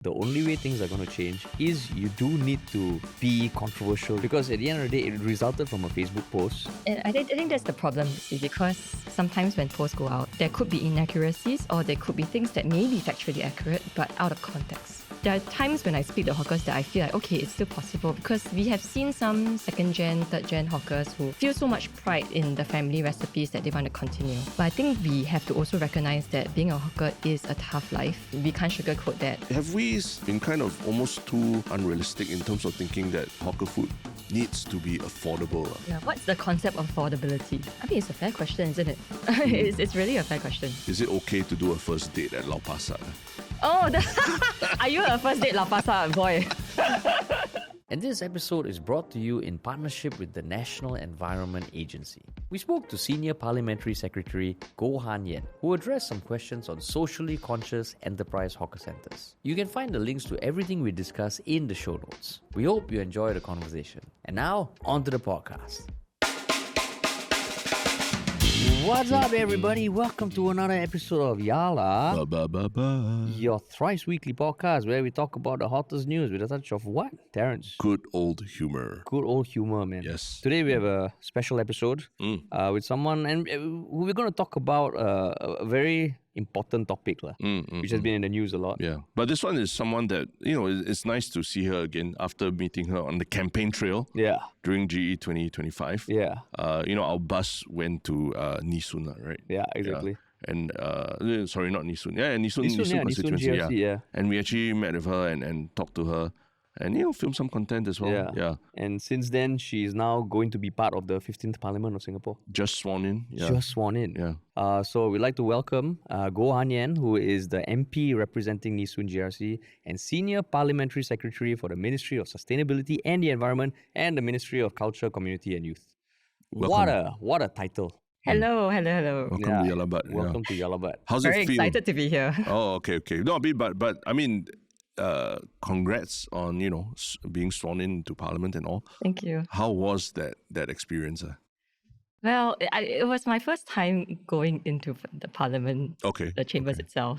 The only way things are going to change is you do need to be controversial, because at the end of the day, it resulted from a Facebook post. And I think that's the problem, because sometimes when posts go out, there could be inaccuracies or there could be things that may be factually accurate but out of context. There are times when I speak to hawkers that I feel like, okay, it's still possible, because we have seen some second-gen, third-gen hawkers who feel so much pride in the family recipes that they want to continue. But I think we have to also recognize that being a hawker is a tough life. We can't sugarcoat that. Have we been kind of almost too unrealistic in terms of thinking that hawker food needs to be affordable? Yeah, what's the concept of affordability? I mean, it's a fair question, isn't it? It's really a fair question. Is it okay to do a first date at Lau Pa Sat? Oh, are you a first date Lau Pa Sat boy? And this episode is brought to you in partnership with the National Environment Agency. We spoke to Senior Parliamentary Secretary Goh Hanyan, who addressed some questions on socially conscious enterprise hawker centres. You can find the links to everything we discuss in the show notes. We hope you enjoy the conversation. And now, on to the podcast. What's up, everybody? Welcome to another episode of Yala, your thrice weekly podcast where we talk about the hottest news with a touch of what, Terrence? Good old humor. Good old humor, man. Yes. Today we have a special episode with someone, and we're going to talk about a very important topic, which has been in the news a lot. Yeah. But this one is someone that, it's nice to see her again after meeting her on the campaign trail. Yeah. During GE 2025. Yeah. Our bus went to 𝘲𝙤𝙤𝙤𝙤, right? Yeah, exactly. Yeah. And, sorry, not 𝘲𝙤𝙤𝙤𝙤. Yeah, 𝘲𝙤𝙤𝙤𝙤 constituency. Yeah. And we actually met with her and talked to her. And, film some content as well. Yeah. And since then, she's now going to be part of the 15th Parliament of Singapore. Just sworn in. Yeah. Just sworn in. Yeah. So we'd like to welcome Goh Hanyan, who is the MP representing 𝘲𝙤𝙤𝙤 GRC and Senior Parliamentary Secretary for the Ministry of Sustainability and the Environment and the Ministry of Culture, Community and Youth. Welcome. What a title. Hello. Welcome to 𝘲𝙤𝙤𝙤. Welcome to 𝘲𝙤𝙤𝙤. How's it feel? Very excited to be here. Oh, okay. No, but I mean, congrats on, being sworn into Parliament and all. Thank you. How was that experience? Well, it was my first time going into the Parliament, the chambers itself.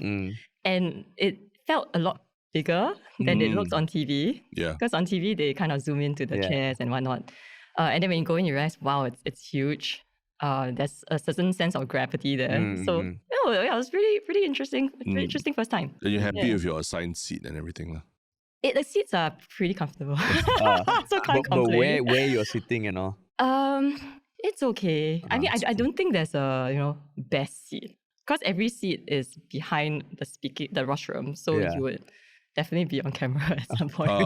And it felt a lot bigger than it looks on TV. Yeah. Because on TV, they kind of zoom into the chairs and whatnot. And then when you go in, you realize, wow, it's huge. There's a certain sense of gravity there. So, it was pretty interesting. Pretty interesting first time. Are you happy with your assigned seat and everything? The seats are pretty comfortable. So can't complain. But where you're sitting and all? It's okay. I mean, I don't think there's a best seat, because every seat is behind the rostrum, so you would definitely be on camera at some point. Yeah.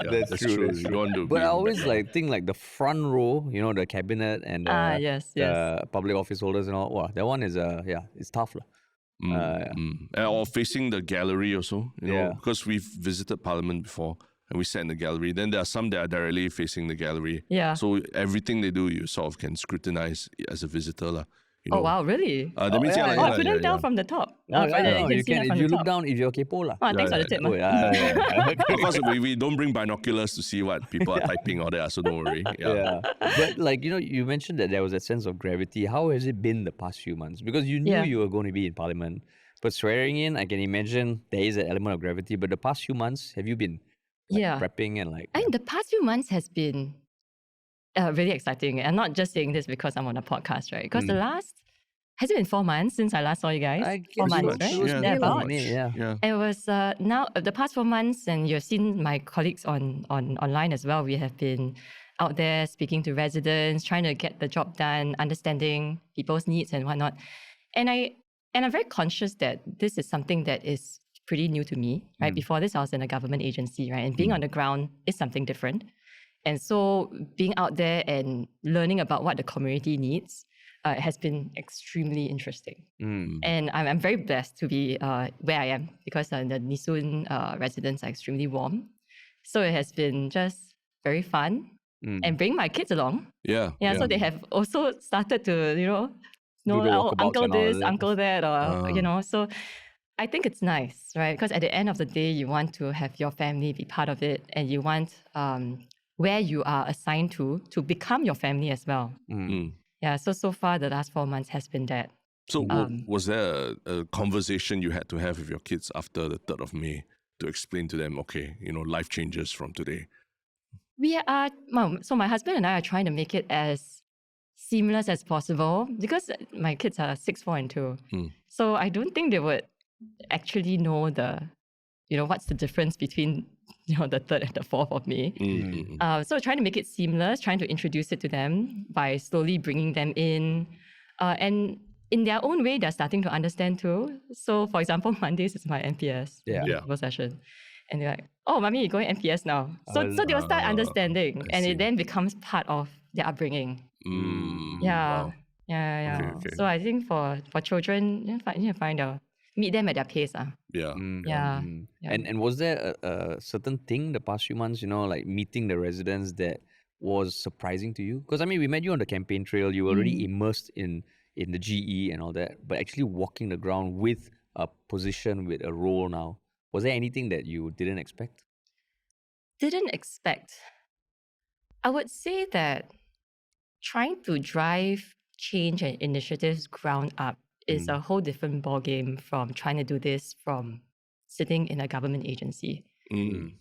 That's true. You don't want to but I always think the front row, the cabinet and the public office holders and all. Wow, that one is it's tough. Or facing the gallery also, because we've visited Parliament before. And we sat in the gallery. Then there are some that are directly facing the gallery. Yeah. So everything they do, you sort of can scrutinize as a visitor. Oh, wow, really? That means I couldn't tell from the top. No, you can if you look down, if you're kepo. Thanks for the tip. Of course, we don't bring binoculars to see what people are typing or that, so don't worry. Yeah. But you mentioned that there was a sense of gravity. How has it been the past few months? Because you knew you were going to be in Parliament. But swearing in, I can imagine there is an element of gravity. But the past few months, have you been prepping and I think the past few months has been really exciting. I'm not just saying this because I'm on a podcast, right? Because has it been 4 months since I last saw you guys? 4 months, right? Yeah. It was now the past 4 months, and you've seen my colleagues online as well. We have been out there speaking to residents, trying to get the job done, understanding people's needs and whatnot. And I'm very conscious that this is something that is pretty new to me, right? Before this, I was in a government agency, right? And being on the ground is something different. And so being out there and learning about what the community needs has been extremely interesting. And I'm very blessed to be where I am, because the 𝘲𝙤𝙤𝙤 residents are extremely warm. So it has been just very fun. And bring my kids along. Yeah. So they have also started to, uncle this, uncle that, or, so I think it's nice, right? Because at the end of the day, you want to have your family be part of it, and you want where you are assigned to become your family as well. Yeah, so far the last 4 months has been that. So was there a conversation you had to have with your kids after the 3rd of May to explain to them, okay, life changes from today? So my husband and I are trying to make it as seamless as possible because my kids are 6, 4 and 2. So I don't think they would actually know what's the difference between the 3rd and the 4th of May. So trying to make it seamless, trying to introduce it to them by slowly bringing them in. And in their own way, they're starting to understand too. So for example, Mondays is my NPS session. And they're like, oh, mommy, you're going NPS now. So they'll start understanding and it then becomes part of their upbringing. Wow. Okay. So I think for children, you need to meet them at their pace. And was there a certain thing the past few months, like meeting the residents that was surprising to you? Because we met you on the campaign trail. You were already immersed in the GE and all that, but actually walking the ground with a position, with a role now, was there anything that you didn't expect? Didn't expect. I would say that trying to drive change and initiatives ground up is a whole different ballgame from trying to do this from sitting in a government agency.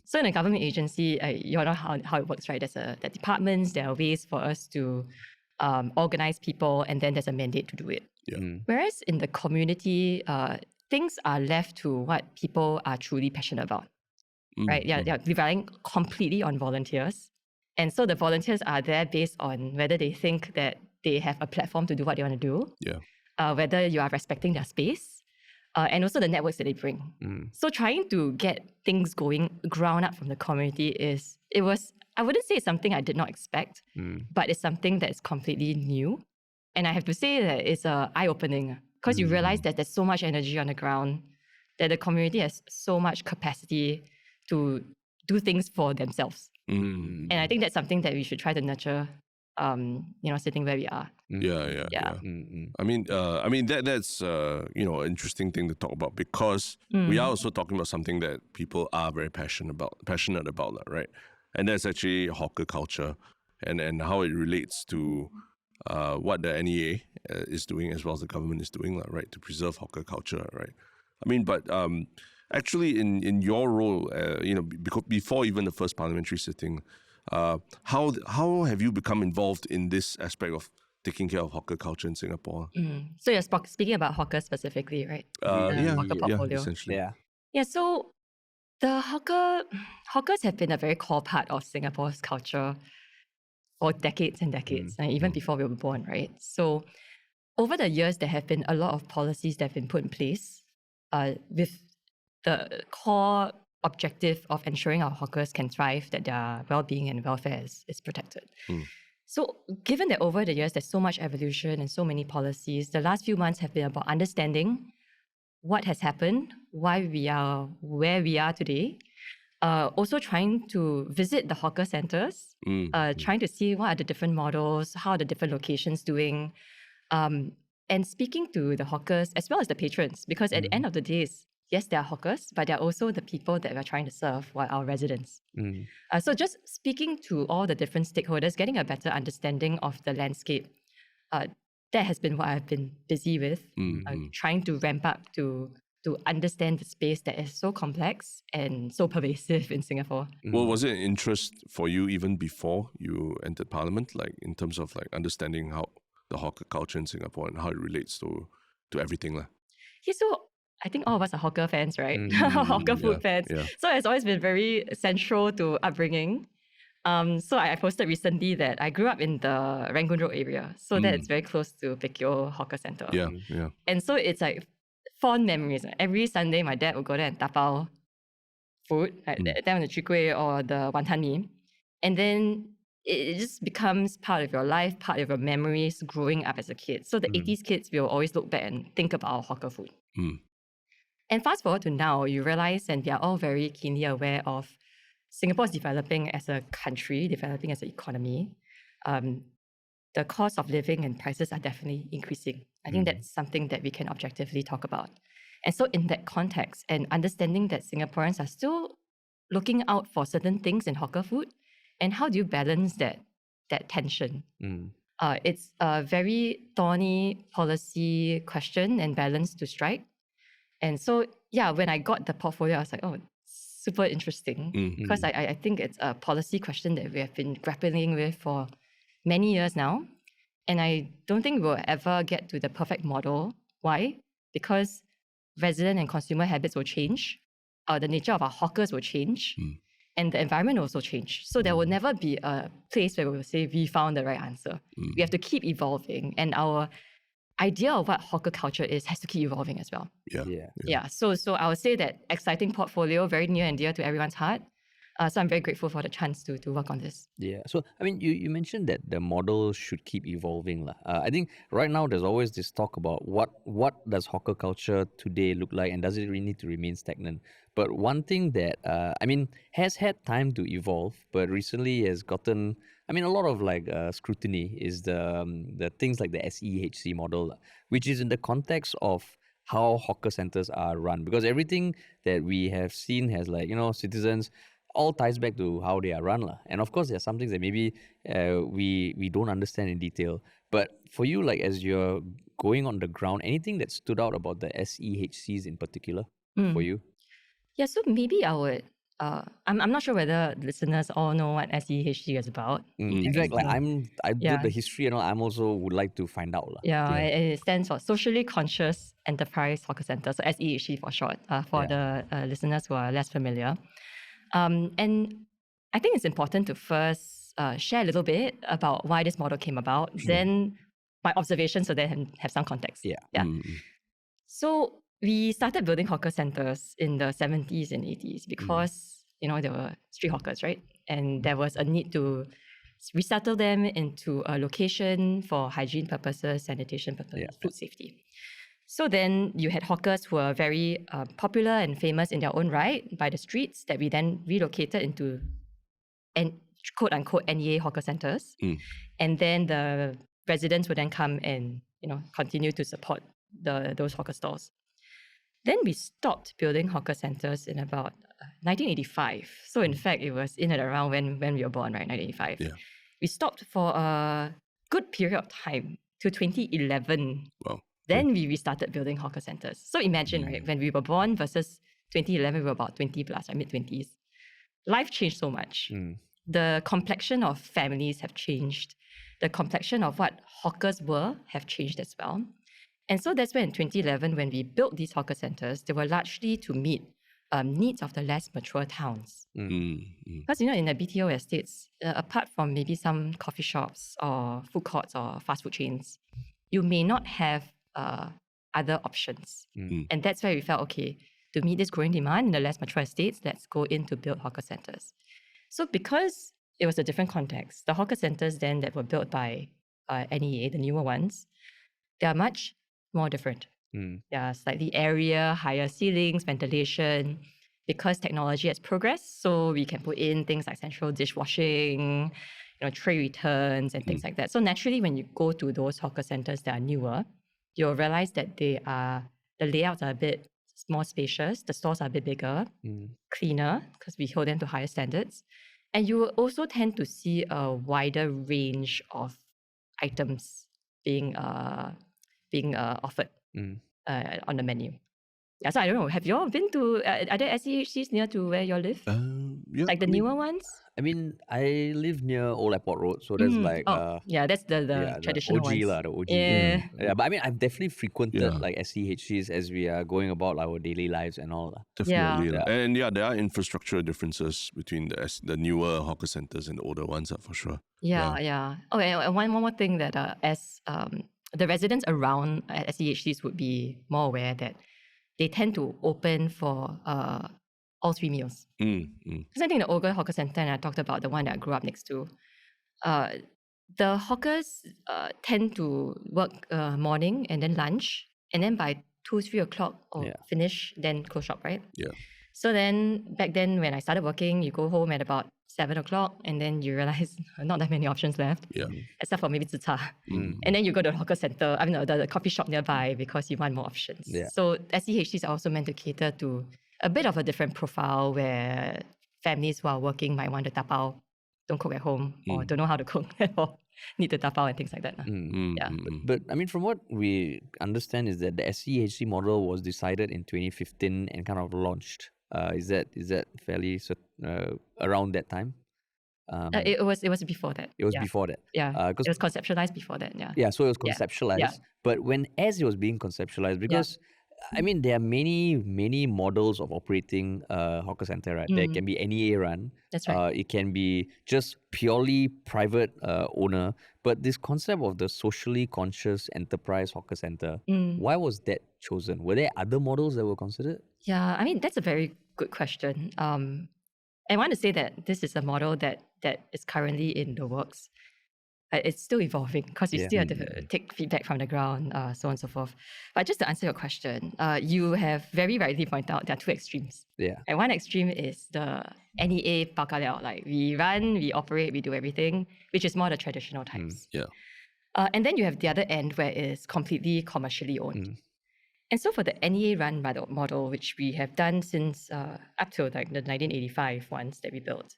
So in a government agency, you know how it works, right? There's departments, there are ways for us to organize people, and then there's a mandate to do it. Whereas in the community, things are left to what people are truly passionate about, right? They're relying completely on volunteers. And so the volunteers are there based on whether they think that they have a platform to do what they want to do, whether you are respecting their space, and also the networks that they bring. So trying to get things going ground up from the community I wouldn't say it's something I did not expect, but it's something that is completely new. And I have to say that it's eye-opening because you realize that there's so much energy on the ground, that the community has so much capacity to do things for themselves. And I think that's something that we should try to nurture, sitting where we are. That's an interesting thing to talk about because we are also talking about something that people are very passionate about, right? And that's actually hawker culture and how it relates to what the NEA is doing as well as the government is doing, right, to preserve hawker culture, right? Actually, in your role, before even the first parliamentary sitting, how have you become involved in this aspect of taking care of hawker culture in Singapore? So you're speaking about hawker specifically, right? Hawker portfolio. Essentially. Yeah, so the hawkers have been a very core part of Singapore's culture for decades and decades, even before we were born, right? So over the years, there have been a lot of policies that have been put in place with the core objective of ensuring our hawkers can thrive, that their well-being and welfare is protected. So given that over the years, there's so much evolution and so many policies, the last few months have been about understanding what has happened, why we are where we are today, also trying to visit the hawker centres, trying to see what are the different models, how are the different locations doing, and speaking to the hawkers as well as the patrons, because at the end of the day, yes, they are hawkers, but they're also the people that we're trying to serve, our residents. So just speaking to all the different stakeholders, getting a better understanding of the landscape, that has been what I've been busy with, trying to ramp up to understand the space that is so complex and so pervasive in Singapore. Well, was it an interest for you even before you entered Parliament, like in terms of like understanding how the hawker culture in Singapore and how it relates to everything? Yeah, so I think all of us are hawker fans, right? Hawker food fans. So it's always been very central to upbringing. So I posted recently that I grew up in the Rangoon Road area, so that it's very close to 𝗢𝘄 Hawker Centre. And so it's like fond memories. Every Sunday, my dad would go there and tapao food, like the 𝘠𝙤𝙤𝙤𝙤 or the wanton mee. And then it just becomes part of your life, part of your memories growing up as a kid. So the 80s kids will always look back and think about our hawker food. And fast forward to now, you realize, and we are all very keenly aware of, Singapore is developing as a country, developing as an economy. The cost of living and prices are definitely increasing. I think that's something that we can objectively talk about. And so in that context, and understanding that Singaporeans are still looking out for certain things in hawker food, and how do you balance that tension? It's a very thorny policy question and balance to strike. And so, yeah, when I got the portfolio, I was like, oh, super interesting. Because I think it's a policy question that we have been grappling with for many years now. And I don't think we'll ever get to the perfect model. Why? Because resident and consumer habits will change. The nature of our hawkers will change. And the environment will also change. So there will never be a place where we will say, we found the right answer. We have to keep evolving. And our idea of what hawker culture is has to keep evolving as well. So I would say that exciting portfolio, very near and dear to everyone's heart. So I'm very grateful for the chance to work on this. Yeah. So, I mean, you mentioned that the model should keep evolving. I think right now there's always this talk about what does hawker culture today look like, and does it really need to remain stagnant? But one thing that, has had time to evolve, but recently has gotten, a lot of scrutiny is the things like the SEHC model, which is in the context of how hawker centers are run. Because everything that we have seen has citizens, all ties back to how they are run. And of course, there are some things that maybe we don't understand in detail. But for you, as you're going on the ground, anything that stood out about the SEHCs in particular for you? Yeah, so maybe I would, I'm not sure whether listeners all know what SEHC is about. In fact, I did the history and all, I'm also would like to find out. It stands for Socially Conscious Enterprise Hawker Center, so SEHC for short, for the listeners who are less familiar. And I think it's important to first share a little bit about why this model came about, then my observations so they have some context. So we started building hawker centers in the 70s and 80s because, there were street hawkers, right? And there was a need to resettle them into a location for hygiene purposes, sanitation purposes, food safety. So then you had hawkers who were very popular and famous in their own right by the streets that we then relocated into quote-unquote NEA hawker centers. And then the residents would then come and continue to support those hawker stalls. Then we stopped building hawker centers in about 1985. So in fact, it was in and around when we were born, right, 1985. We stopped for a good period of time to 2011. Wow. Then we restarted building hawker centers. So imagine, right, when we were born versus 2011, we were about 20 plus, mid-20s. Life changed so much. The complexion of families have changed. The complexion of what hawkers were have changed as well. And so that's when in 2011, when we built these hawker centers, they were largely to meet needs of the less mature towns. Because, in the BTO estates, apart from maybe some coffee shops or food courts or fast food chains, you may not have other options. And that's where we felt, okay, to meet this growing demand in the less mature estates, let's go in to build hawker centers. So because it was a different context, the hawker centers then that were built by NEA, the newer ones, they are much more different. They are slightly airier, higher ceilings, ventilation, because technology has progressed. So we can put in things like central dishwashing, tray returns and things like that. So naturally, when you go to those hawker centers that are newer, you'll realize that the layouts are a bit more spacious, the stores are a bit bigger, cleaner, because we hold them to higher standards. And you will also tend to see a wider range of items being offered on the menu. Yeah, so I don't know, have you all been to, are there SEHCs near to where you all live? Like the newer ones? I live near Old Airport Road, so there's that's the traditional OG ones. the OG. Yeah. But I've definitely frequented SEHCs as we are going about our daily lives and all. Definitely. And there are infrastructural differences between the newer hawker centers and the older ones, for sure. Yeah. Oh, and one more thing that as the residents around SEHCs would be more aware that they tend to open for all 3 meals. Because I think the older hawker center, and I talked about the one that I grew up next to, the hawkers tend to work morning and then lunch, and then by 2-3 o'clock finish, then close shop, right? So then back then when I started working, you go home at about 7 o'clock, and then you realize not that many options left, except for maybe zi-cha. And then you go to the hawker center, the coffee shop nearby, because you want more options. So SEHCs are also meant to cater to a bit of a different profile, where families who are working might want to tapao, don't cook at home, or don't know how to cook at all. need to tapao and things like that. Yeah. But I mean, from what we understand is that the SEHC model was decided in 2015 and kind of launched. Is that fairly around that time? It was before that. It was before that. Yeah. It was conceptualized before that. Yeah. Yeah, so it was conceptualized. Yeah. But as it was being conceptualized, because I mean, there are many models of operating a hawker center, right? There can be NEA run. That's right. It can be just purely private owner. But this concept of the socially conscious enterprise hawker center, why was that chosen? Were there other models that were considered? Yeah, I mean, that's a very good question. I want to say that this is a model that is currently in the works. It's still evolving because you still have to take feedback from the ground, so on and so forth. But just to answer your question, you have very rightly pointed out there are two extremes. Yeah. And one extreme is the NEA bao ka liao, like we run, we operate, we do everything, which is more the traditional types. And then you have the other end where it's completely commercially owned. And so for the NEA run model, which we have done since up to like the 1985 ones that we built,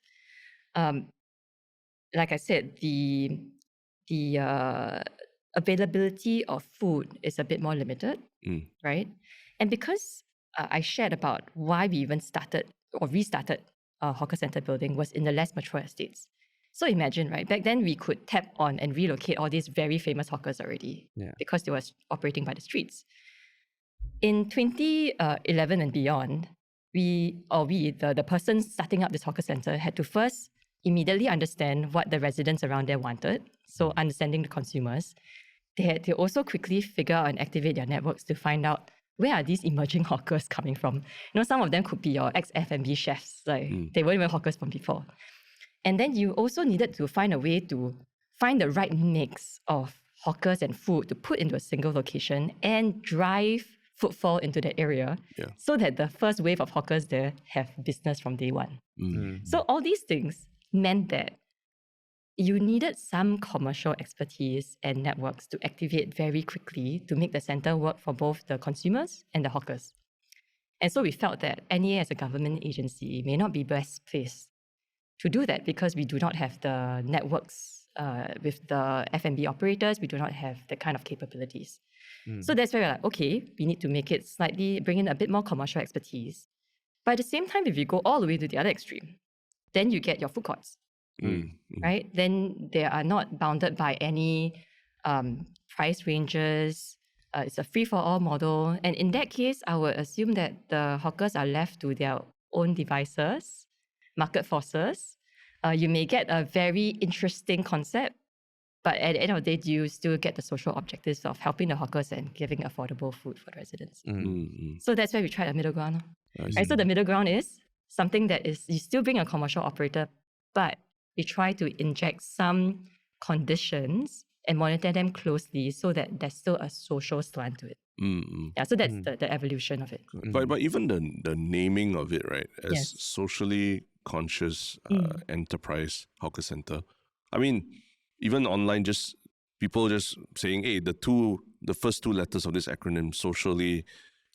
like I said, the availability of food is a bit more limited, right? And because I shared about why we even started or restarted hawker center building was in the less mature estates. So imagine, right, back then we could tap on and relocate all these very famous hawkers already because they were operating by the streets. In 2011 and beyond, the person starting up this hawker center had to first immediately understand what the residents around there wanted. So understanding the consumers. They had to also quickly figure out and activate their networks to find out where are these emerging hawkers coming from. You know, some of them could be your ex-F&B chefs. Like they weren't even hawkers from before. And then you also needed to find a way to find the right mix of hawkers and food to put into a single location and drive footfall into the area so that the first wave of hawkers there have business from day one. So all these things meant that you needed some commercial expertise and networks to activate very quickly to make the center work for both the consumers and the hawkers. And so we felt that NEA as a government agency may not be best placed to do that because we do not have the networks with the F&B operators. We do not have the kind of capabilities. So that's where we're like, okay, we need to make it bring in a bit more commercial expertise. But at the same time, if you go all the way to the other extreme, then you get your food courts, right? Then they are not bounded by any price ranges. It's a free-for-all model. And in that case, I would assume that the hawkers are left to their own devices, market forces. You may get a very interesting concept, but at the end of the day, you still get the social objectives of helping the hawkers and giving affordable food for the residents. So that's where we tried a middle ground. Right? So the middle ground is something that is, you still bring a commercial operator, but you try to inject some conditions and monitor them closely so that there's still a social slant to it. Yeah, so that's the evolution of it. But even the naming of it, right, as socially conscious enterprise hawker center. I mean, even online, people just saying, hey, the first two letters of this acronym, socially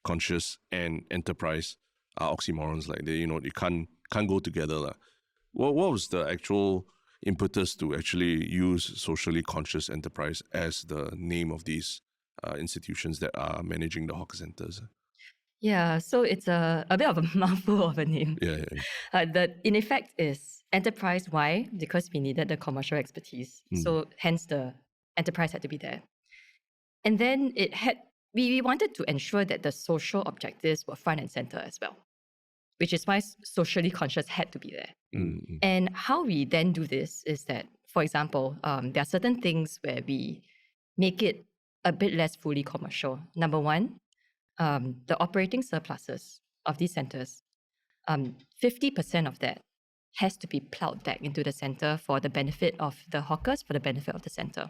conscious and enterprise, are oxymorons. Like they can't go together. What was the actual impetus to actually use socially conscious enterprise as the name of these institutions that are managing the hawker centers? Yeah, so it's a bit of a mouthful of a name. That in effect is enterprise. Why? Because we needed the commercial expertise. So hence the enterprise had to be there. And then we wanted to ensure that the social objectives were front and center as well, which is why socially conscious had to be there. And how we then do this is that, for example, there are certain things where we make it a bit less fully commercial. Number one, the operating surpluses of these centers, 50% of that has to be plowed back into the center for the benefit of the hawkers, for the benefit of the center.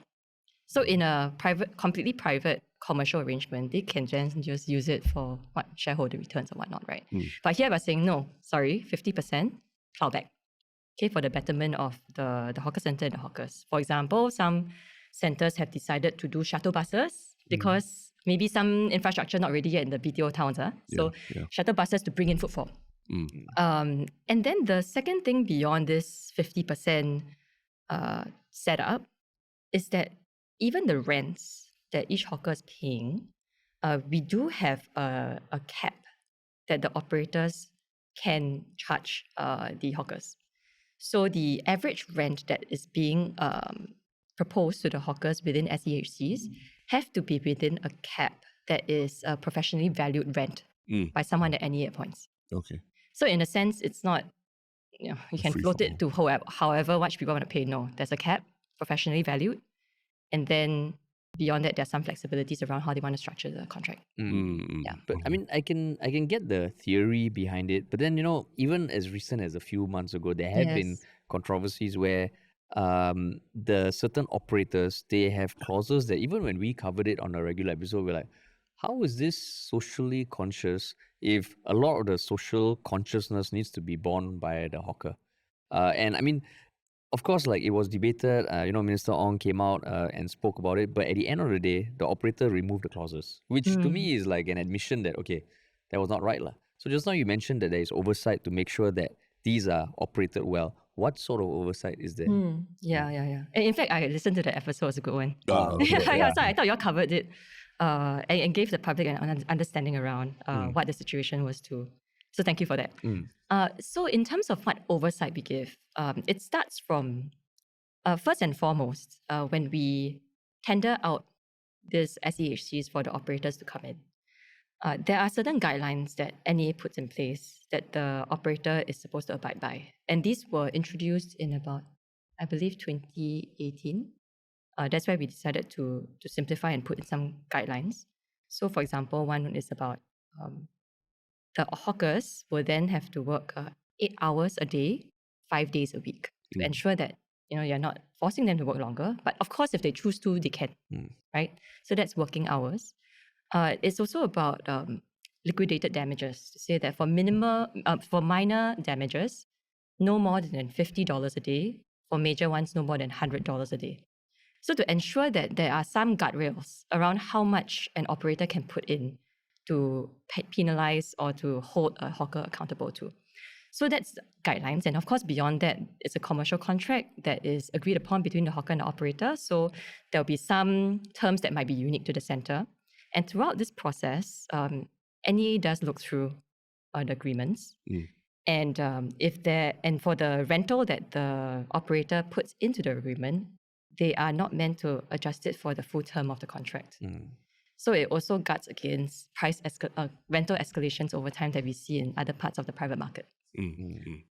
So in a completely private commercial arrangement, they can just use it for shareholder returns or whatnot, right? But here we're saying, no, sorry, 50% plow back, okay, for the betterment of the hawker center and the hawkers. For example, some centers have decided to do shuttle buses because maybe some infrastructure not ready yet in the BTO towns. So shuttle buses to bring in footfall. And then the second thing beyond this 50% setup is that even the rents that each hawker is paying, we do have a cap that the operators can charge the hawkers. So the average rent that is being proposed to the hawkers within SEHCs have to be within a cap that is a professionally valued rent by someone that NEA appoints. Okay. So in a sense, it's not, you can float it to however much people want to pay. No, there's a cap, professionally valued. And then beyond that, there's some flexibilities around how they want to structure the contract. Yeah, but I mean, I can get the theory behind it, but then even as recent as a few months ago, there have been controversies where the certain operators, they have clauses that even when we covered it on a regular episode, we're like, how is this socially conscious if a lot of the social consciousness needs to be borne by the hawker? And I mean, of course, like it was debated, Minister Ong came out and spoke about it, but at the end of the day, the operator removed the clauses, which to me is like an admission that, okay, that was not right. So just now you mentioned that there is oversight to make sure that these are operated well. What sort of oversight is there? Yeah. And in fact, I listened to the episode. It was a good one. Okay, So I thought you all covered it and gave the public an understanding around what the situation was too. So thank you for that. So in terms of what oversight we give, it starts from, first and foremost, when we tender out these SEHCs for the operators to come in. There are certain guidelines that NEA puts in place that the operator is supposed to abide by. And these were introduced in about, I believe, 2018. That's why we decided to simplify and put in some guidelines. So for example, one is about the hawkers will then have to work 8 hours a day, 5 days a week to ensure that you're not forcing them to work longer. But of course, if they choose to, they can, right? So that's working hours. It's also about liquidated damages, to say that for minor damages, no more than $50 a day. For major ones, no more than $100 a day. So to ensure that there are some guardrails around how much an operator can put in to penalize or to hold a hawker accountable to. So that's guidelines. And of course, beyond that, it's a commercial contract that is agreed upon between the hawker and the operator. So there'll be some terms that might be unique to the center. And throughout this process, NEA does look through the agreements. And for the rental that the operator puts into the agreement, they are not meant to adjust it for the full term of the contract. So it also guards against rental escalations over time that we see in other parts of the private market.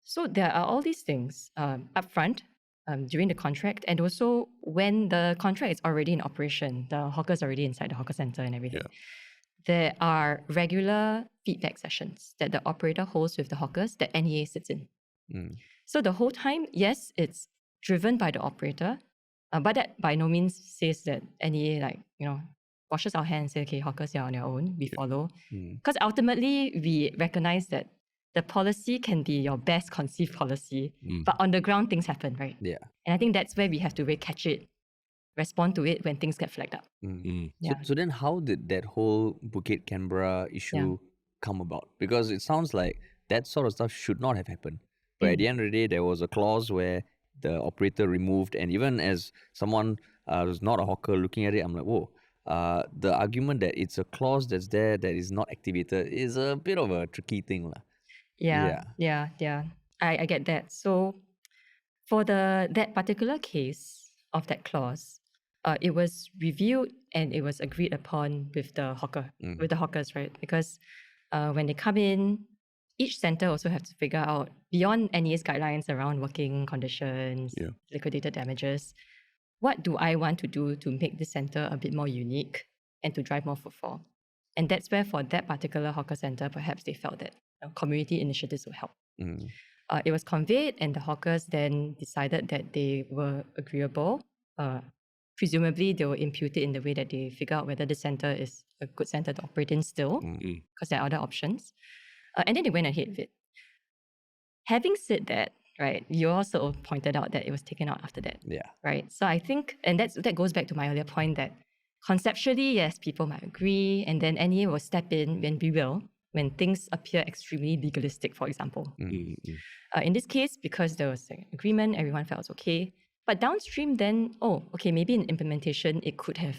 So there are all these things upfront during the contract, and also when the contract is already in operation, the hawker's already inside the hawker center and everything. There are regular feedback sessions that the operator holds with the hawkers that NEA sits in. So the whole time, yes, it's driven by the operator, but that by no means says that NEA washes our hands and say, okay, hawkers, you're on your own, we follow. Because ultimately, we recognize that the policy can be your best conceived policy, but on the ground, things happen, right? Yeah. And I think that's where we have to really catch it, respond to it when things get flagged up. So then how did that whole Bukit Canberra issue come about? Because it sounds like that sort of stuff should not have happened. But at the end of the day, there was a clause where the operator removed, and even as someone who's not a hawker looking at it, I'm like, whoa. The argument that it's a clause that's there that is not activated is a bit of a tricky thing. Yeah. I get that. So for that particular case of that clause, it was reviewed and it was agreed upon with the hawkers, right? Because when they come in, each center also has to figure out, beyond NEA's guidelines around working conditions, liquidated damages, what do I want to do to make this center a bit more unique and to drive more footfall? And that's where for that particular hawker center, perhaps they felt that community initiatives would help. It was conveyed and the hawkers then decided that they were agreeable. Presumably, they will impute it in the way that they figure out whether the center is a good center to operate in still, because there are other options. And then they went ahead with it. Having said that, right, you also pointed out that it was taken out after that. Right. So I think, and that goes back to my earlier point that conceptually, yes, people might agree, and then NEA will step in when things appear extremely legalistic, for example. In this case, because there was an agreement, everyone felt it was okay. But downstream then, okay, maybe in implementation, it could have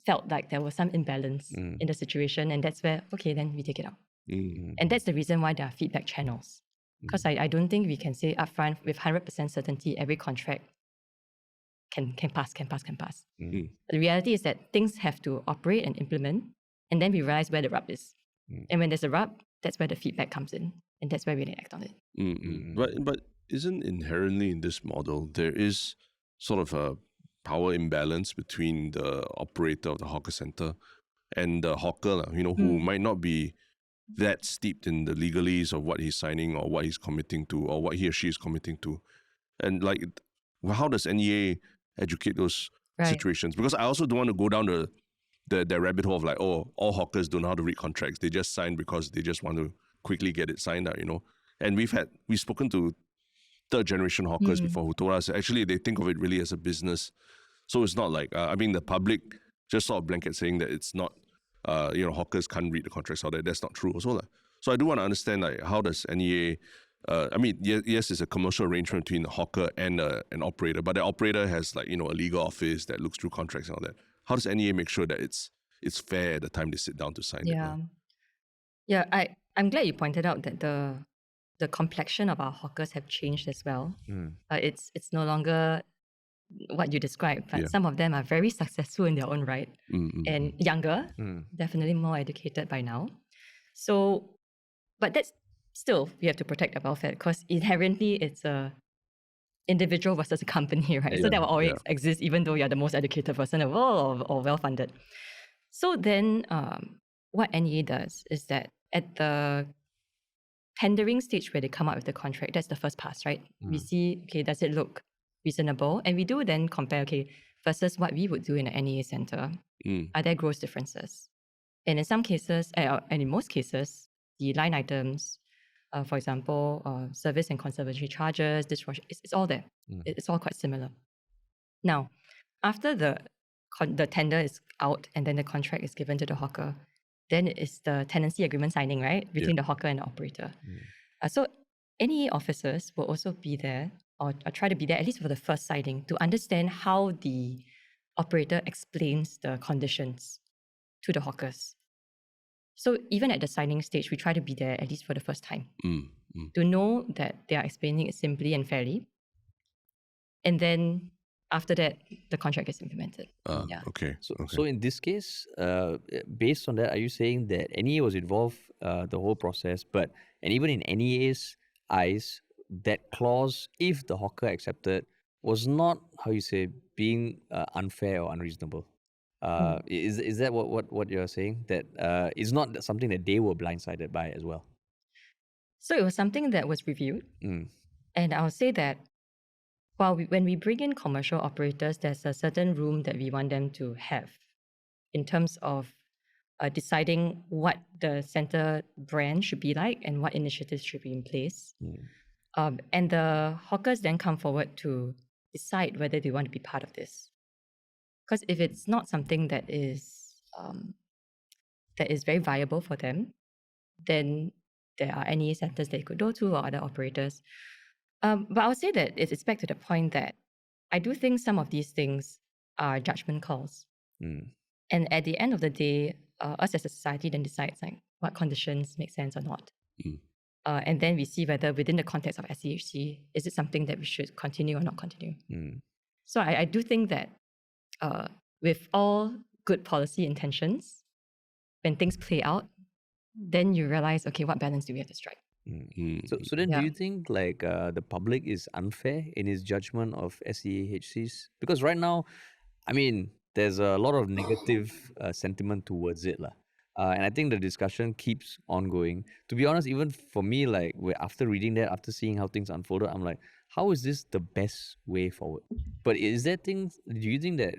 felt like there was some imbalance in the situation. And that's where, okay, then we take it out. And that's the reason why there are feedback channels. Because I don't think we can say upfront with 100% certainty every contract can pass. The reality is that things have to operate and implement, and then we realize where the rub is. And when there's a rub, that's where the feedback comes in, and that's where we act on it. But isn't inherently in this model, there is sort of a power imbalance between the operator of the hawker center and the hawker, who might not be that steeped in the legalese of what he's signing or what he's committing to or what he or she is committing to. And like, how does NEA educate those situations? Because I also don't want to go down the rabbit hole of like, all hawkers don't know how to read contracts. They just sign because they just want to quickly get it signed out, And we've spoken to third generation hawkers before who told us actually they think of it really as a business. So it's not like, the public just sort of blanket saying that it's not, hawkers can't read the contracts or that's not true also. So I do want to understand like how does NEA, yes, it's a commercial arrangement between the hawker and an operator, but the operator has like, a legal office that looks through contracts and all that. How does NEA make sure that it's fair at the time they sit down to sign it? Yeah, I'm glad you pointed out that the complexion of our hawkers have changed as well. It's no longer what you described, but some of them are very successful in their own right and younger, definitely more educated by now. So, but that's still, we have to protect their welfare because inherently it's a individual versus a company, right? So that will always exist even though you're the most educated person in the world or well-funded. So then what NEA does is that at the tendering stage where they come up with the contract, that's the first pass, right? We see, okay, does it look reasonable? And we do then compare, okay, versus what we would do in an NEA center. Are there gross differences? And in some cases, and in most cases, the line items, for example, service and conservatory charges, dishwasher, it's all there. It's all quite similar. Now, after the tender is out and then the contract is given to the hawker, then it's the tenancy agreement signing, right, between the hawker and the operator. So NEA officers will also be there or try to be there at least for the first signing to understand how the operator explains the conditions to the hawkers. So even at the signing stage, we try to be there at least for the first time to know that they are explaining it simply and fairly. And then after that, the contract is implemented. Okay. So in this case, based on that, are you saying that NEA was involved the whole process, and even in NEA's eyes, that clause, if the hawker accepted, was not, being unfair or unreasonable? Is that what you're saying? That it's not something that they were blindsided by as well? So it was something that was reviewed. And I would say that when we bring in commercial operators, there's a certain room that we want them to have in terms of deciding what the center brand should be like and what initiatives should be in place. And the hawkers then come forward to decide whether they want to be part of this. Because if it's not something that is very viable for them, then there are NEA centers they could go to or other operators. But I would say that it's back to the point that I do think some of these things are judgment calls. And at the end of the day, us as a society then decides like what conditions make sense or not. And then we see whether within the context of SEHC, is it something that we should continue or not continue? So I do think that with all good policy intentions, when things play out, then you realize, okay, what balance do we have to strike? So then do you think like the public is unfair in its judgment of SEHCs? Because right now, there's a lot of negative sentiment towards it. And I think the discussion keeps ongoing. To be honest, even for me, like after reading that, after seeing how things unfolded, I'm like, how is this the best way forward? But do you think that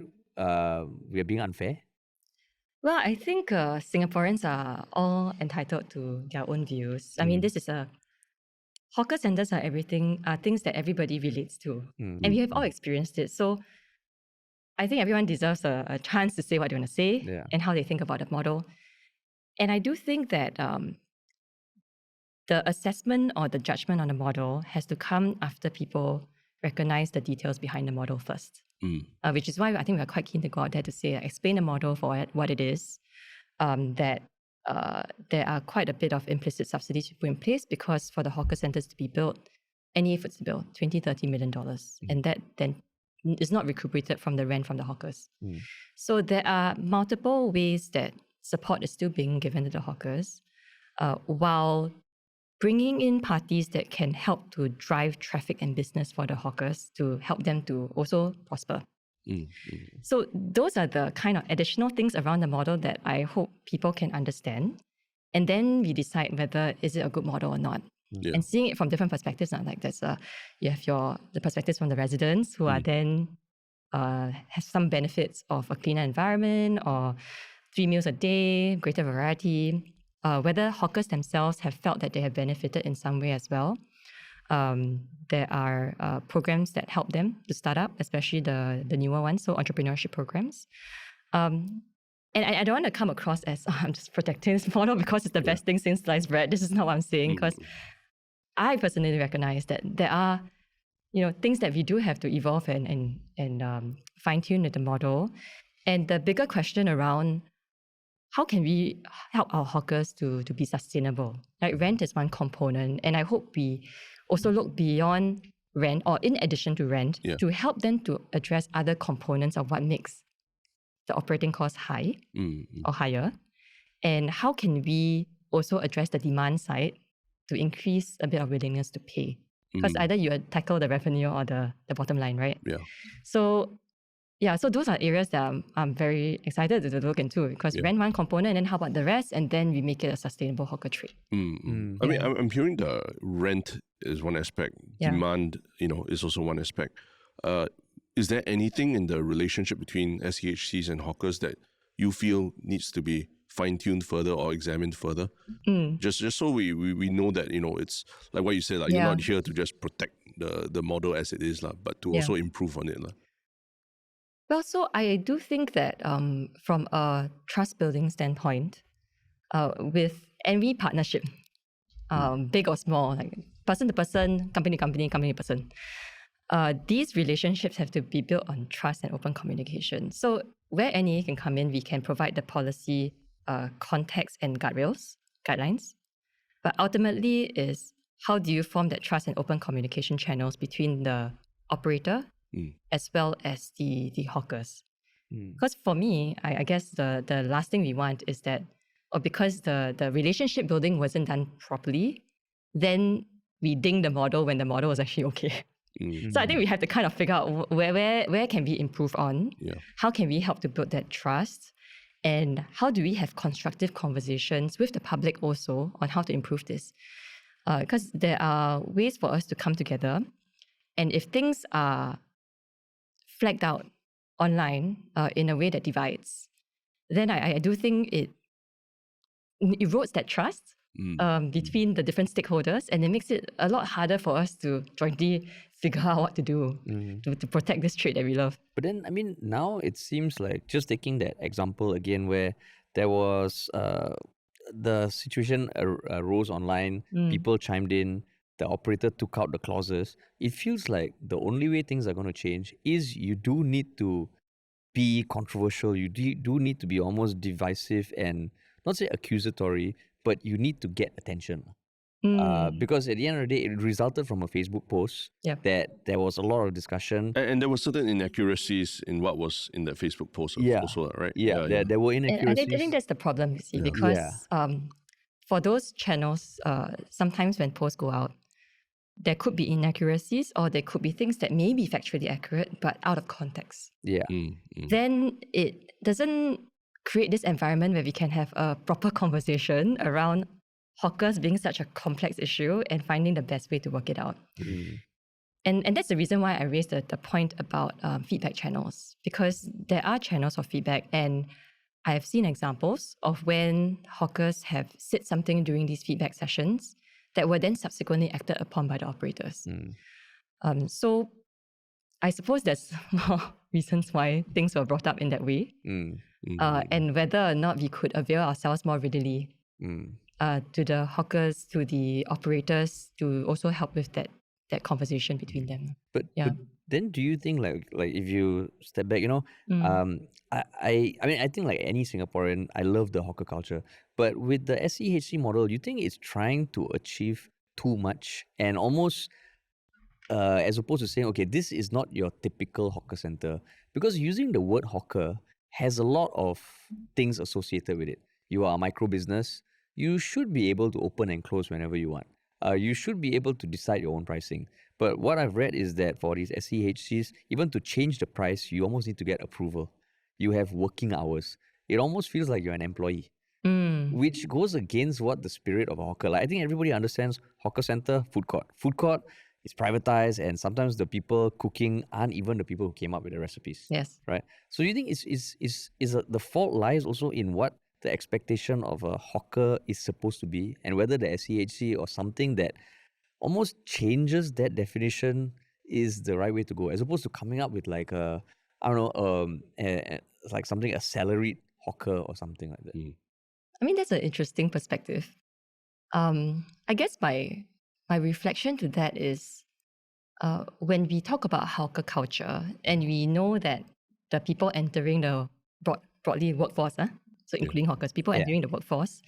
we are being unfair? Well, I think Singaporeans are all entitled to their own views. This is hawker centers are things that everybody relates to. And we have all experienced it. So I think everyone deserves a chance to say what they want to say and how they think about the model. And I do think that the assessment or the judgment on the model has to come after people recognize the details behind the model first. Which is why I think we're quite keen to go out there to say, explain the model for what it is, that there are quite a bit of implicit subsidies put in place, because for the hawker centres to be built, any efforts to build, $20-30 million. And that then is not recuperated from the rent from the hawkers. So there are multiple ways that support is still being given to the hawkers, while bringing in parties that can help to drive traffic and business for the hawkers to help them to also prosper. So those are the kind of additional things around the model that I hope people can understand. And then we decide whether is it a good model or not. And seeing it from different perspectives, like you have the perspectives from the residents who are then have some benefits of a cleaner environment or 3 meals a day, greater variety, whether hawkers themselves have felt that they have benefited in some way as well. There are programs that help them to start up, especially the newer ones, so entrepreneurship programs. And I don't want to come across as, I'm just protecting this model because it's the best thing since sliced bread. This is not what I'm saying, because I personally recognize that there are things that we do have to evolve and fine-tune with the model. And the bigger question around how can we help our hawkers to be sustainable? Like, rent is one component, and I hope we also look beyond rent, or in addition to rent, to help them to address other components of what makes the operating costs high or higher. And how can we also address the demand side to increase a bit of willingness to pay? Because either you tackle the revenue or the bottom line, right? So those are areas that I'm very excited to look into, because rent one component, and then how about the rest? And then we make it a sustainable hawker trade. I mean, I'm hearing the rent is one aspect, demand, is also one aspect. Is there anything in the relationship between SEHCs and hawkers that you feel needs to be fine-tuned further or examined further? Just so we know that, it's like what you said, like you're not here to just protect the model as it is, but to also improve on it. Well, so I do think that from a trust-building standpoint, with any partnership, big or small, like person to person, company to company, company to person, these relationships have to be built on trust and open communication. So where NEA can come in, we can provide the policy context and guidelines. But ultimately is, how do you form that trust and open communication channels between the operator as well as the hawkers? Because for me, I guess the last thing we want is that, because the relationship building wasn't done properly, then we ding the model when the model was actually okay. So I think we have to kind of figure out where can we improve on, how can we help to build that trust, and how do we have constructive conversations with the public also on how to improve this. Because there are ways for us to come together, and if things are flagged out online in a way that divides, then I do think it erodes that trust between the different stakeholders, and it makes it a lot harder for us to jointly figure out what to do to protect this trade that we love. But then, I mean, now it seems like, just taking that example again, where there was the situation arose online, people chimed in, the operator took out the clauses. It feels like the only way things are going to change is you do need to be controversial. You do need to be almost divisive and not say accusatory, but you need to get attention. Because at the end of the day, it resulted from a Facebook post that there was a lot of discussion. And there were certain inaccuracies in what was in the Facebook post also, right? There were inaccuracies. And I think that's the problem, you see, because for those channels, sometimes when posts go out, there could be inaccuracies, or there could be things that may be factually accurate, but out of context. Then it doesn't create this environment where we can have a proper conversation around hawkers being such a complex issue and finding the best way to work it out. And that's the reason why I raised the point about feedback channels, because there are channels of feedback, and I have seen examples of when hawkers have said something during these feedback sessions that were then subsequently acted upon by the operators. So I suppose there's more reasons why things were brought up in that way, and whether or not we could avail ourselves more readily to the hawkers, to the operators, to also help with that that conversation between them. But then do you think like if you step back, Mm. I mean I think like any Singaporean, I love the hawker culture. But with the SEHC model, you think it's trying to achieve too much and almost as opposed to saying, okay, this is not your typical hawker center, because using the word hawker has a lot of things associated with it. You are a micro business. You should be able to open and close whenever you want. You should be able to decide your own pricing. But what I've read is that for these SEHCs, even to change the price, you almost need to get approval. You have working hours. It almost feels like you're an employee, which goes against what the spirit of a hawker. Like I think everybody understands hawker center, food court. Food court is privatized, and sometimes the people cooking aren't even the people who came up with the recipes. Yes. Right. So you think the fault lies also in what the expectation of a hawker is supposed to be, and whether the SEHC or something that almost changes that definition is the right way to go, as opposed to coming up with like a, I don't know, like something, a salaried hawker or something like that. I mean, that's an interesting perspective. I guess my reflection to that is when we talk about hawker culture and we know that the people entering the broadly workforce, so including hawkers, people entering the workforce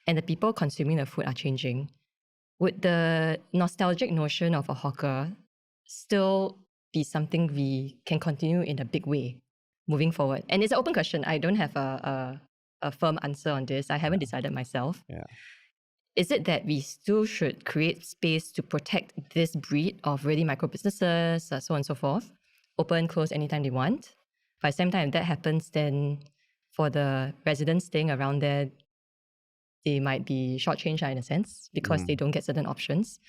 and the people consuming the food are changing, would the nostalgic notion of a hawker still be something we can continue in a big way moving forward? And it's an open question. I don't have a firm answer on this. I haven't decided myself. Is it that we still should create space to protect this breed of really micro businesses, so on and so forth, open, close anytime they want? By the same time, if that happens, then for the residents staying around there, they might be shortchanged in a sense because they don't get certain options.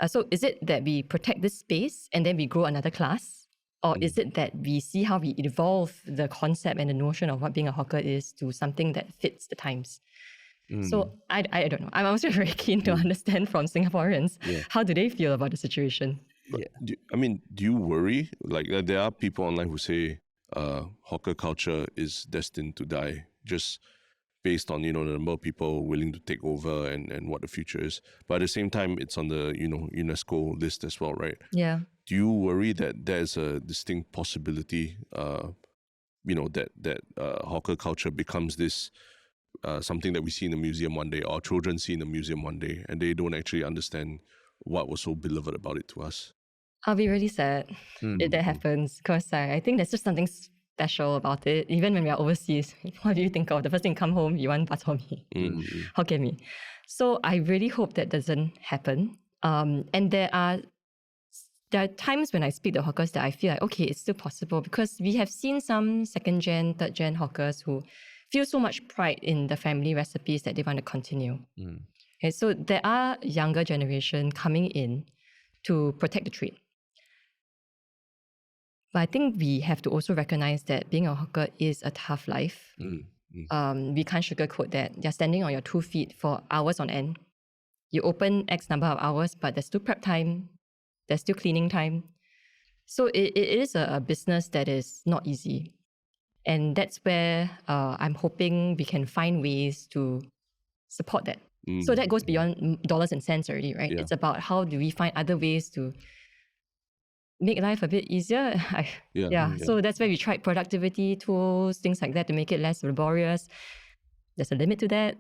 So is it that we protect this space and then we grow another class? Or is it that we see how we evolve the concept and the notion of what being a hawker is to something that fits the times? So I don't know. I'm also very keen to understand from Singaporeans, how do they feel about the situation? Do you worry? Like there are people online who say hawker culture is destined to die just based on, the number of people willing to take over and what the future is. But at the same time, it's on the, UNESCO list as well, right? Yeah. Do you worry that there's a distinct possibility, that hawker culture becomes this something that we see in the museum one day, or children see in the museum one day, and they don't actually understand what was so beloved about it to us? I'll be really sad if that happens, because I think there's just something special about it. Even when we are overseas, what do you think of? The first thing, come home, you want bak chor mee, Hokkien mee. So I really hope that doesn't happen. And there are times when I speak to hawkers that I feel like, okay, it's still possible, because we have seen some second-gen, third-gen hawkers who feel so much pride in the family recipes that they want to continue. Okay, so there are younger generation coming in to protect the trade. But I think we have to also recognize that being a hawker is a tough life. We can't sugarcoat that. You're standing on your 2 feet for hours on end. You open X number of hours, but there's still prep time, there's still cleaning time. So it is a business that is not easy. And that's where I'm hoping we can find ways to support that. So that goes beyond dollars and cents already, right? It's about how do we find other ways to make life a bit easier. So that's where we tried productivity tools, things like that, to make it less laborious. There's a limit to that.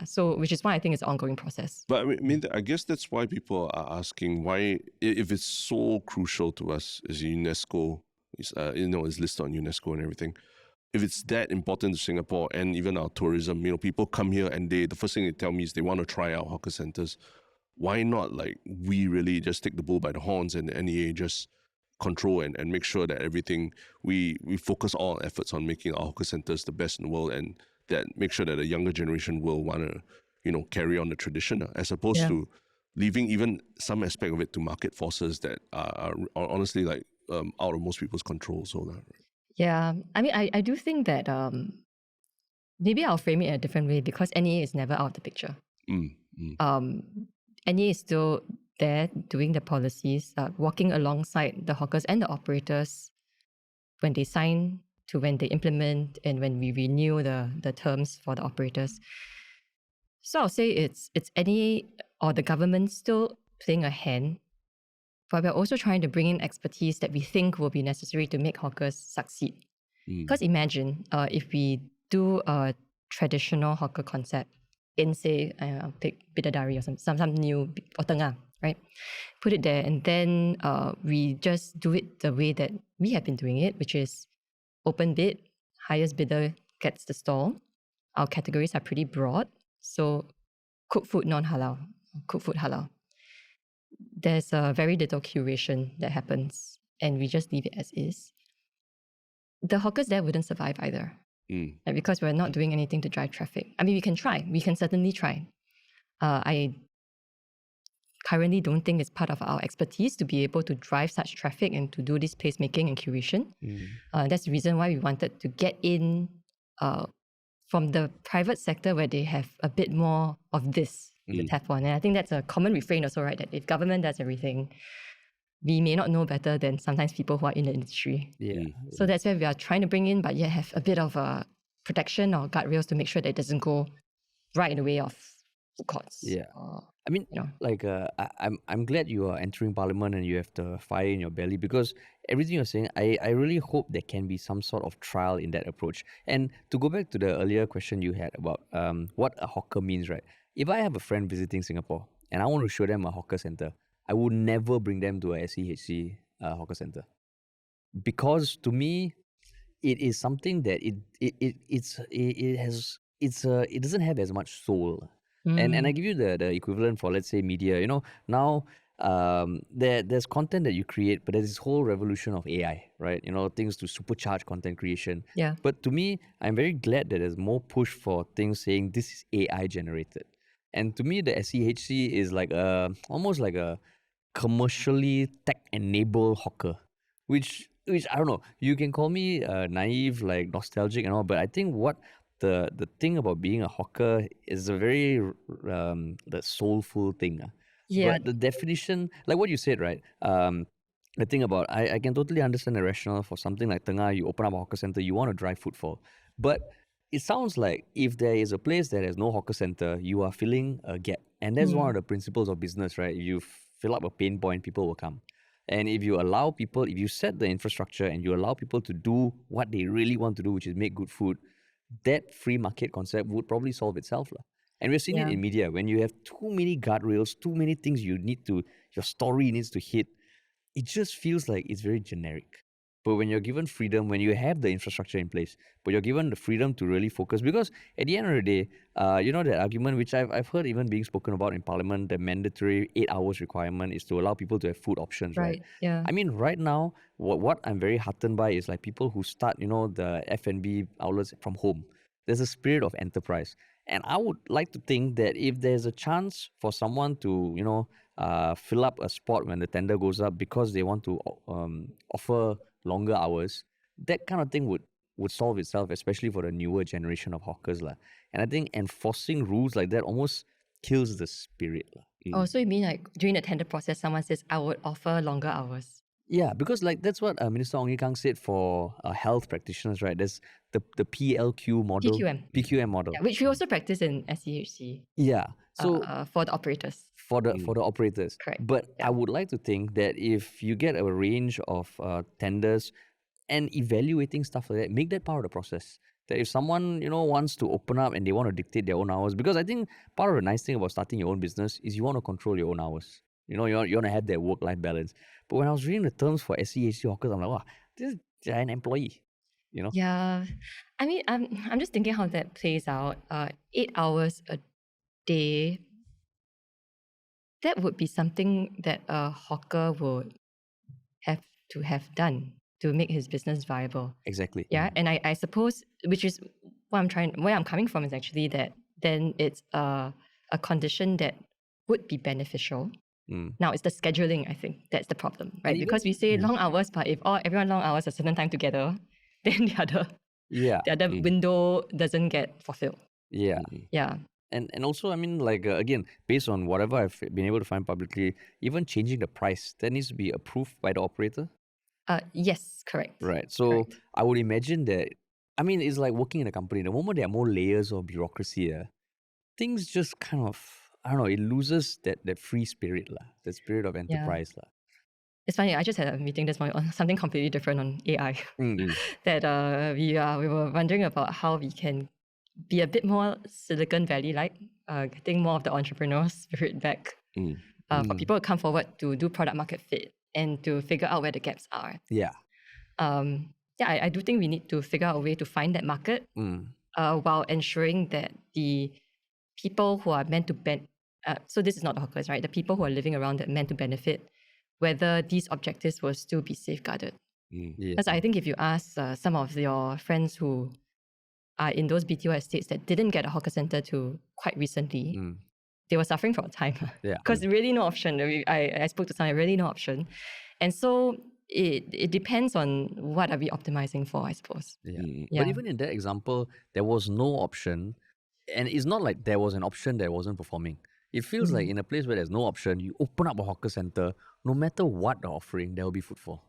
So which is why I think it's an ongoing process. But I mean, I guess that's why people are asking why, if it's so crucial to us as UNESCO, is listed on UNESCO and everything. If it's that important to Singapore and even our tourism, people come here and the first thing they tell me is they want to try out hawker centers. Why not, we really just take the bull by the horns and the NEA just control and make sure that everything, we focus all our efforts on making our hawker centers the best in the world, and that make sure that the younger generation will want to, carry on the tradition, as opposed to leaving even some aspect of it to market forces that are honestly out of most people's control. So that. Yeah, I mean, I do think that maybe I'll frame it in a different way, because NEA is never out of the picture. NEA is still there doing the policies, working alongside the hawkers and the operators when they sign to when they implement and when we renew the terms for the operators. So I'll say it's NEA or the government still playing a hand but we're also trying to bring in expertise that we think will be necessary to make hawkers succeed. Because imagine if we do a traditional hawker concept in, say, I'll take Bidadari or some new, or Tengah, right? Put it there, and then we just do it the way that we have been doing it, which is open bid, highest bidder gets the stall. Our categories are pretty broad. So cooked food non-halal, cooked food halal. There's a very little curation that happens, and we just leave it as is. The hawkers there wouldn't survive either. Because we're not doing anything to drive traffic. I mean, we can try. We can certainly try. I currently don't think it's part of our expertise to be able to drive such traffic and to do this placemaking and curation. That's the reason why we wanted to get in from the private sector where they have a bit more of this to tap on. And I think that's a common refrain also, right? That if government does everything, we may not know better than sometimes people who are in the industry. So that's where we are trying to bring in, but yet have a bit of a protection or guardrails to make sure that it doesn't go right in the way of food courts. I mean, I'm glad you are entering parliament and you have the fire in your belly, because everything you're saying, I really hope there can be some sort of trial in that approach. And to go back to the earlier question you had about what a hawker means, right? If I have a friend visiting Singapore and I want to show them a hawker center, I would never bring them to a SEHC hawker center, because to me, it is something that it doesn't have as much soul. And I give you the equivalent for, let's say, media. Now there's content that you create, but there's this whole revolution of AI, right? Things to supercharge content creation. But to me, I'm very glad that there's more push for things saying this is AI generated. And to me, the SEHC is like almost like a commercially tech-enabled hawker, which I don't know. You can call me naive, like nostalgic and all, but I think what the thing about being a hawker is a very the soulful thing. But the definition, like what you said, right? The thing about, I can totally understand the rationale for something like Tengah. You open up a hawker center, you want to drive footfall, but it sounds like if there is a place that has no hawker center, you are filling a gap, and that's one of the principles of business, right? You fill up a pain point, people will come. And if you allow people, if you set the infrastructure and you allow people to do what they really want to do, which is make good food, that free market concept would probably solve itself. And we've seen it in media. When you have too many guardrails, too many things your story needs to hit, it just feels like it's very generic. But when you're given freedom, when you have the infrastructure in place, but you're given the freedom to really focus, because at the end of the day, that argument which I've heard even being spoken about in Parliament, the mandatory 8 hours requirement is to allow people to have food options, right? I mean, right now, what I'm very heartened by is like people who start, the F&B outlets from home. There's a spirit of enterprise. And I would like to think that if there's a chance for someone to, fill up a spot when the tender goes up because they want to offer longer hours, that kind of thing would solve itself, especially for the newer generation of hawkers. And I think enforcing rules like that almost kills the spirit. Oh, so you mean like during the tender process, someone says, I would offer longer hours? Yeah, because that's what Minister 𝘠𝙁𝙗 said for health practitioners, right? There's the PLQ model. PQM model. Yeah, which we also practice in SEHC. Yeah. So for the operators. For the operators. Correct. But I would like to think that if you get a range of tenders and evaluating stuff like that, make that part of the process. That if someone, wants to open up and they want to dictate their own hours, because I think part of the nice thing about starting your own business is you want to control your own hours. You want to have that work-life balance. But when I was reading the terms for SEHC hawkers, I'm like, wow, this is an employee. Yeah. I mean, I'm just thinking how that plays out. 8 hours a day, that would be something that a hawker would have to have done to make his business viable. Exactly. Yeah. And I suppose, which is where I'm coming from, is actually that then it's a condition that would be beneficial. Now it's the scheduling, I think that's the problem, right? Because we say long hours, but if everyone long hours a certain time together, then the other window doesn't get fulfilled. Yeah. And also, I mean, like, again, based on whatever I've been able to find publicly, even changing the price, that needs to be approved by the operator? Yes, correct. Right. So correct. I would imagine that, I mean, it's like working in a company. The moment there are more layers of bureaucracy, things just kind of, I don't know, it loses that free spirit, that spirit of enterprise. It's funny, I just had a meeting this morning on something completely different on AI. Mm. That we were wondering about how we can be a bit more Silicon Valley-like, getting more of the entrepreneur spirit back for people to come forward to do product market fit and to figure out where the gaps are. Yeah. I do think we need to figure out a way to find that market while ensuring that the people who are meant to so this is not the hawkers, right? The people who are living around that meant to benefit, whether these objectives will still be safeguarded. Because I think if you ask some of your friends who are in those BTO estates that didn't get a hawker centre to quite recently, they were suffering for a time. Because really no option. I spoke to some, really no option. And so it depends on what are we optimizing for, I suppose. But even in that example, there was no option. And it's not like there was an option that wasn't performing. It feels like in a place where there's no option, you open up a hawker centre, no matter what they're offering, there will be footfall.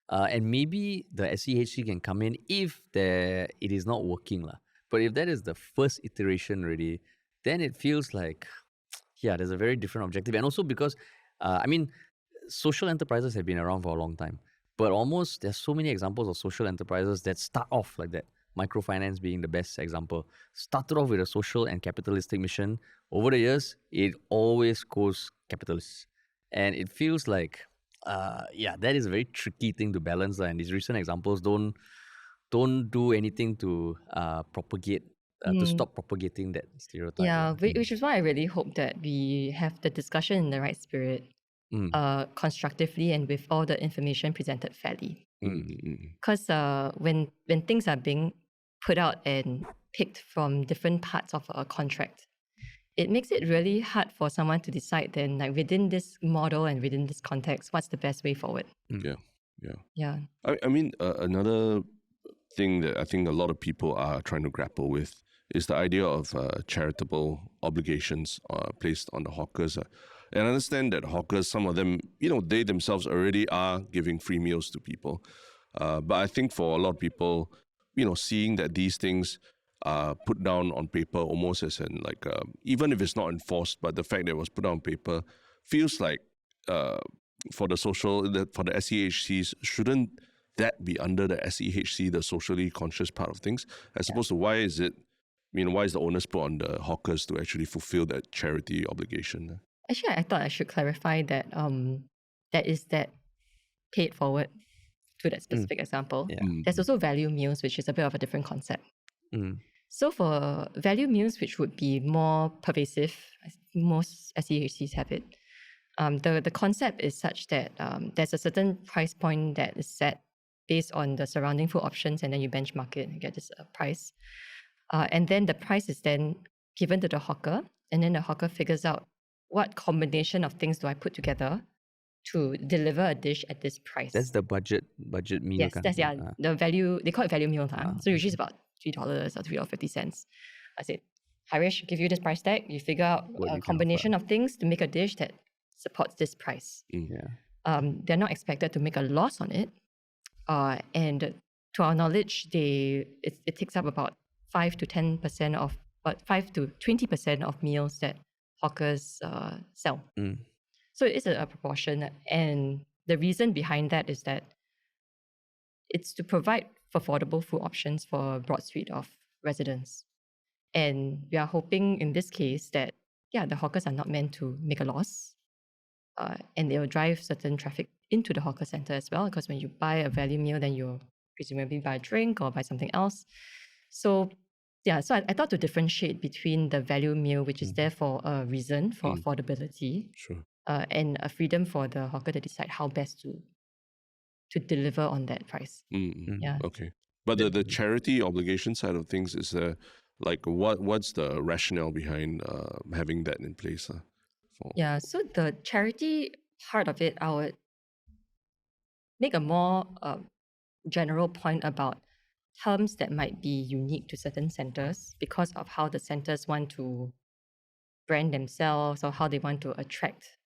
And maybe the SEHC can come in if it is not working. But if that is the first iteration already, then it feels like, there's a very different objective. And also because, social enterprises have been around for a long time. But almost there's so many examples of social enterprises that start off like that. Microfinance being the best example. Started off with a social and capitalistic mission. Over the years, it always goes capitalist. And it feels like, that is a very tricky thing to balance. And these recent examples don't do anything to propagate, to stop propagating that stereotype. Yeah, which is why I really hope that we have the discussion in the right spirit, constructively and with all the information presented fairly. Because when things are being put out and picked from different parts of a contract, it makes it really hard for someone to decide then, like within this model and within this context, what's the best way forward. Yeah. I mean, another thing that I think a lot of people are trying to grapple with is the idea of charitable obligations placed on the hawkers. And I understand that hawkers, some of them, they themselves already are giving free meals to people. But I think for a lot of people, seeing that these things are put down on paper almost as in like, even if it's not enforced, but the fact that it was put down on paper feels like for the SEHCs, shouldn't that be under the SEHC, the socially conscious part of things, as opposed to why is the onus put on the hawkers to actually fulfill that charity obligation? Actually, I thought I should clarify that that paid forward to that specific example. There's also value meals, which is a bit of a different concept. So for value meals, which would be more pervasive, most SEHCs have it. The concept is such that there's a certain price point that is set based on the surrounding food options, and then you benchmark it and get this price. And then the price is then given to the hawker, and then the hawker figures out what combination of things do I put together to deliver a dish at this price. That's the budget meal. Yes, that's the value. They call it value meal. So usually it's about $3 or $3.50. I said, Harish, give you this price tag. You figure out a combination of things to make a dish that supports this price. They're not expected to make a loss on it. And to our knowledge, it takes up about 5 to 10% of, 5 to 20% of meals that hawkers sell. So it is a proportion. And the reason behind that is that it's to provide affordable food options for a broad suite of residents. And we are hoping in this case that, the hawkers are not meant to make a loss. And they will drive certain traffic into the hawker centre as well, because when you buy a value meal, then you'll presumably buy a drink or buy something else. So I thought to differentiate between the value meal, which is there for a reason, for affordability, and a freedom for the hawker to decide how best to deliver on that price. Okay. But the charity obligation side of things is what's the rationale behind having that in place? So the charity part of it, I would make a more general point about terms that might be unique to certain centres because of how the centres want to brand themselves or how they want to attract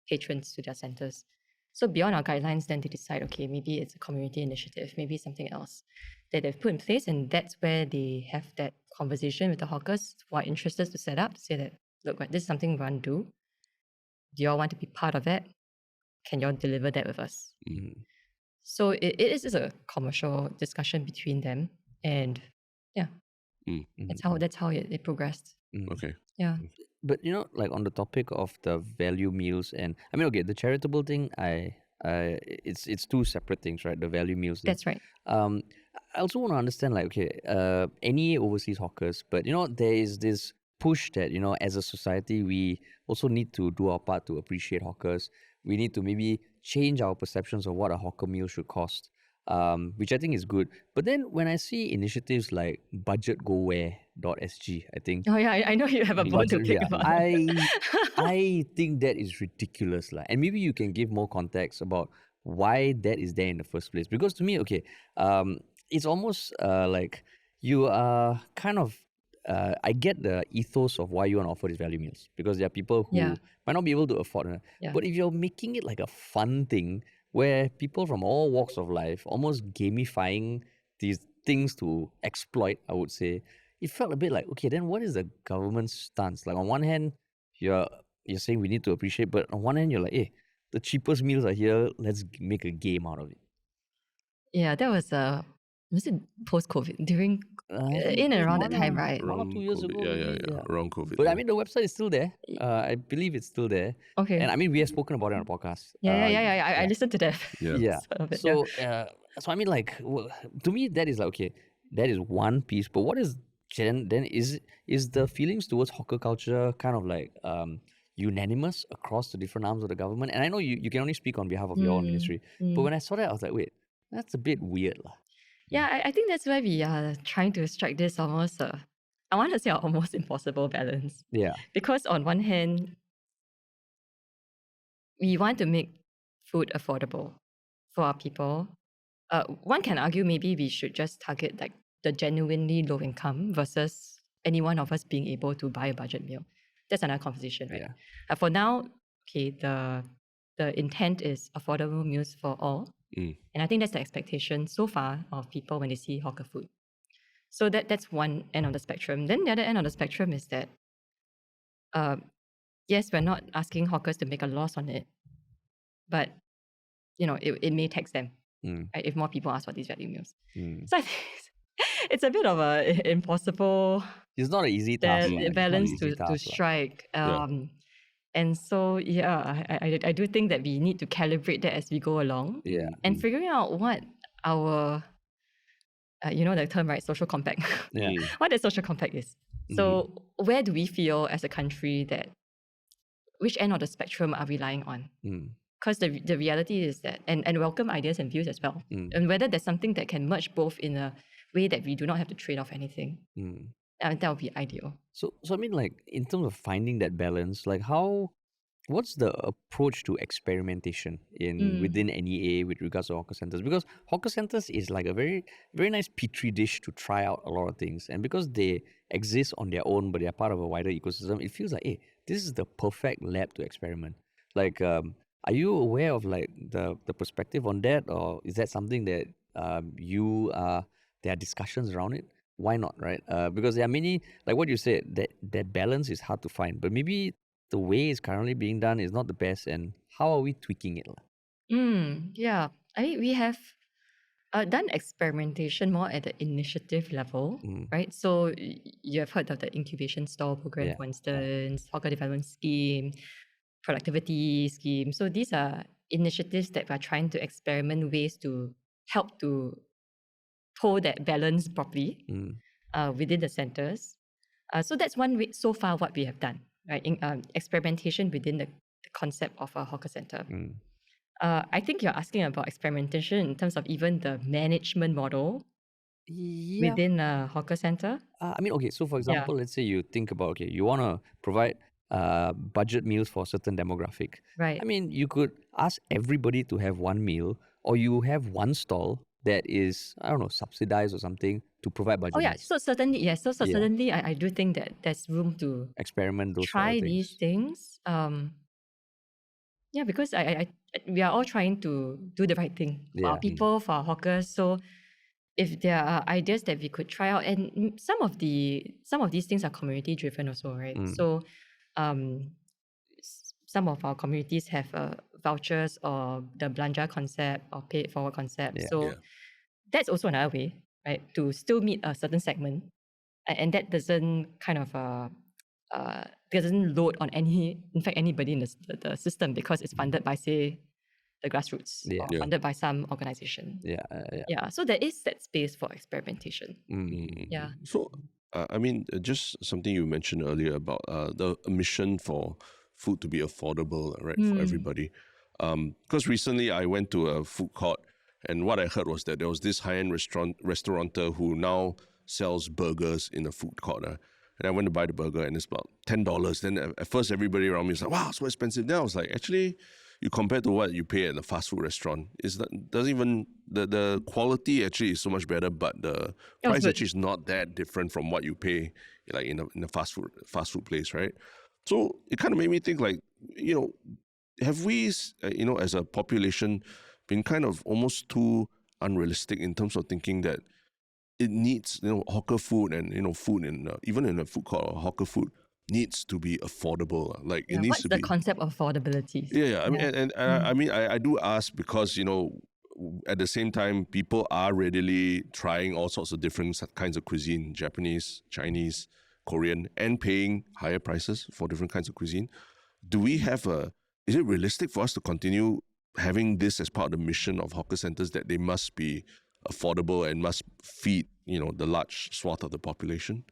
patrons to their centres. So beyond our guidelines, then they decide, okay, maybe it's a community initiative, maybe something else that they've put in place, and that's where they have that conversation with the hawkers who are interested to set up, to say that, look, this is something we want to do. Do you all want to be part of it? can you all deliver that with us? So it is a commercial discussion between them, and yeah, that's how it progressed. Okay. Yeah. But like on the topic of the value meals, and I mean, okay, the charitable thing, it's two separate things, right? The value meals thing. That's right. I also want to understand, like, okay, any overseas hawkers, but there is this push that as a society we also need to do our part to appreciate hawkers. We need to maybe change our perceptions of what a hawker meal should cost, which I think is good. But then when I see initiatives like 𝙤𝙤𝙤𝙬𝙤𝙤𝙤, I think Oh yeah, I know you have a bone to pick about. I think that is ridiculous, lah. And maybe you can give more context about why that is there in the first place. Because to me, okay, it's almost like you are kind of. I get the ethos of why you want to offer these value meals, because there are people who might not be able to afford it. Yeah. But if you're making it like a fun thing where people from all walks of life almost gamifying these things to exploit, I would say, it felt a bit like, okay, then what is the government's stance? Like on one hand, you're saying we need to appreciate, but on one hand, you're like, hey, the cheapest meals are here, let's make a game out of it. Yeah, that was it post-COVID, during in and around that time, right? 1 or 2 years ago. Yeah, around COVID. But I mean, the website is still there. I believe it's still there. Okay. And I mean, we have spoken about it on the podcast. Yeah. I listened to that. Yeah. So, I mean, like, to me, that is like, okay, that is one piece. But what is then is the feelings towards hawker culture kind of like unanimous across the different arms of the government? And I know you can only speak on behalf of your own ministry. But when I saw that, I was like, wait, that's a bit weird, lah. Yeah, I think that's why we are trying to strike this almost, I want to say almost impossible balance. Yeah. Because on one hand, we want to make food affordable for our people. One can argue maybe we should just target like the genuinely low income versus any one of us being able to buy a budget meal. That's another conversation, right? Yeah. For now, okay, the intent is affordable meals for all. And I think that's the expectation so far of people when they see hawker food. So that's one end of the spectrum. Then the other end of the spectrum is that, yes, we're not asking hawkers to make a loss on it, but it may tax them, right, if more people ask for these value meals. So I think it's a bit of a impossible. It's not an easy task. Balance to strike. And so, I do think that we need to calibrate that as we go along. Yeah. And figuring out what our, the term, right, social compact. Yeah. What that social compact is. So where do we feel as a country that, which end of the spectrum are we relying on? Because the reality is that, and welcome ideas and views as well. And whether there's something that can merge both in a way that we do not have to trade off anything. That would be ideal. So I mean, like, in terms of finding that balance, like what's the approach to experimentation within NEA with regards to hawker centers? Because hawker centers is like a very, very nice petri dish to try out a lot of things. And because they exist on their own, but they're part of a wider ecosystem, it feels like, hey, this is the perfect lab to experiment. Like, are you aware of like the perspective on that? Or is that something that there are discussions around it? Why not, right? Because there are many, like what you said, that balance is hard to find. But maybe the way it's currently being done is not the best. And how are we tweaking it? Yeah. I mean, we have done experimentation more at the initiative level, right? So you have heard of the incubation stall program, for instance, hawker development scheme, productivity scheme. So these are initiatives that we're trying to experiment ways to help to hold that balance properly within the centers. So that's one way so far what we have done, right? Experimentation within the concept of a hawker center. I think you're asking about experimentation in terms of even the management model within a hawker center. I mean, okay, so for example, let's say you think about, okay, you want to provide budget meals for a certain demographic. Right. I mean, you could ask everybody to have one meal, or you have one stall that is, I don't know, subsidized or something to provide budget meals. So certainly, yes. So certainly, I do think that there's room to experiment those try these things. Because we are all trying to do the right thing for our people, for our hawkers. So if there are ideas that we could try out, and some of these things are community driven also, right? So some of our communities have a vouchers or the belanja concept or pay it forward concept. Yeah. So that's also another way, right, to still meet a certain segment, and that doesn't kind of doesn't load on anybody in the system, because it's funded by, say, the grassroots or funded by some organization. So there is that space for experimentation. So I mean, just something you mentioned earlier about the mission for food to be affordable, right, for everybody. Because recently I went to a food court, and what I heard was that there was this high-end restaurateur who now sells burgers in a food court. And I went to buy the burger, and it's about $10. Then at first everybody around me was like, wow, so expensive. Then I was like, actually, you compare to what you pay at a fast food restaurant, the quality actually is so much better, but the price actually is not that different from what you pay like in a fast food place, right? So it kind of made me think, like, have we, as a population, been kind of almost too unrealistic in terms of thinking that it needs, hawker food and, food in, even in a food court, or hawker food needs to be affordable. Like it needs what's to the be. concept of affordability? I mean, I mean, I do ask because, at the same time, people are readily trying all sorts of different kinds of cuisine, Japanese, Chinese, Korean, and paying higher prices for different kinds of cuisine. Do we have is it realistic for us to continue having this as part of the mission of hawker centers, that they must be affordable and must feed, the large swath of the population?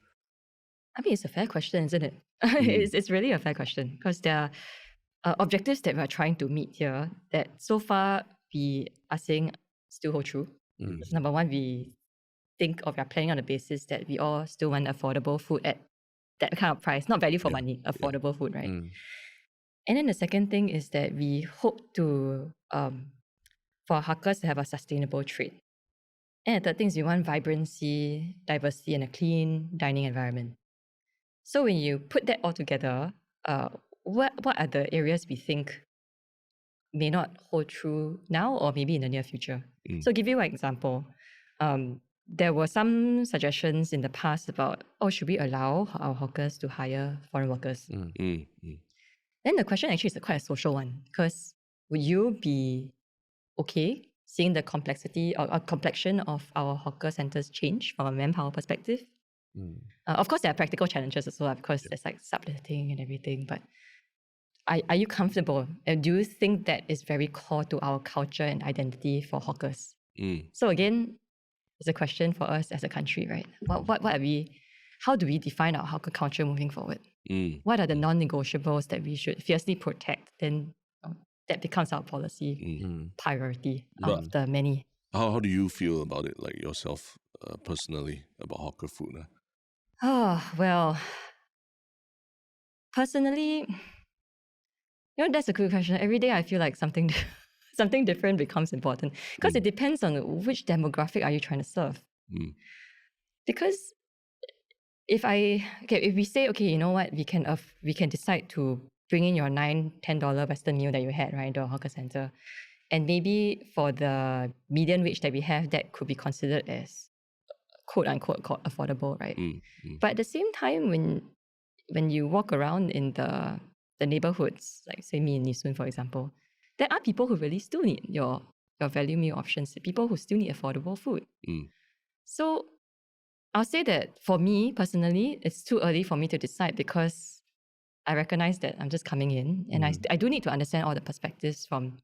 I mean, it's a fair question, isn't it? It's really a fair question, because there are objectives that we're trying to meet here that so far we are saying still hold true. Number one, we think of our planning on the basis that we all still want affordable food at that kind of price, not value for money, affordable food, right? And then the second thing is that we hope to, for hawkers to have a sustainable trade. And the third thing is we want vibrancy, diversity, and a clean dining environment. So when you put that all together, what are the areas we think may not hold true now or maybe in the near future? So give you an example. There were some suggestions in the past about, should we allow our hawkers to hire foreign workers? Then the question actually is quite a social one, because would you be okay seeing the complexity or complexion of our hawker centers change from a manpower perspective? Of course, there are practical challenges as well, because there's like subletting and everything, but are you comfortable? And do you think that is very core to our culture and identity for hawkers? So again, it's a question for us as a country, right? What are we? How do we define our hawker culture moving forward? What are the non-negotiables that we should fiercely protect? Then that becomes our policy priority out of the many. How do you feel about it, like yourself personally, about hawker food? Well, personally, that's a good question. Every day I feel like something different becomes important, because it depends on which demographic are you trying to serve. Because if we say, okay, you know what, we can decide to bring in your $9-10 Western meal that you had, right, into a hawker center, and maybe for the median wage that we have, that could be considered as quote unquote affordable, right? But at the same time, when you walk around in the neighborhoods, like say me in Nee Soon, for example, there are people who really still need your value meal options, people who still need affordable food. So I'll say that for me personally, it's too early for me to decide, because I recognize that I'm just coming in, and I do need to understand all the perspectives from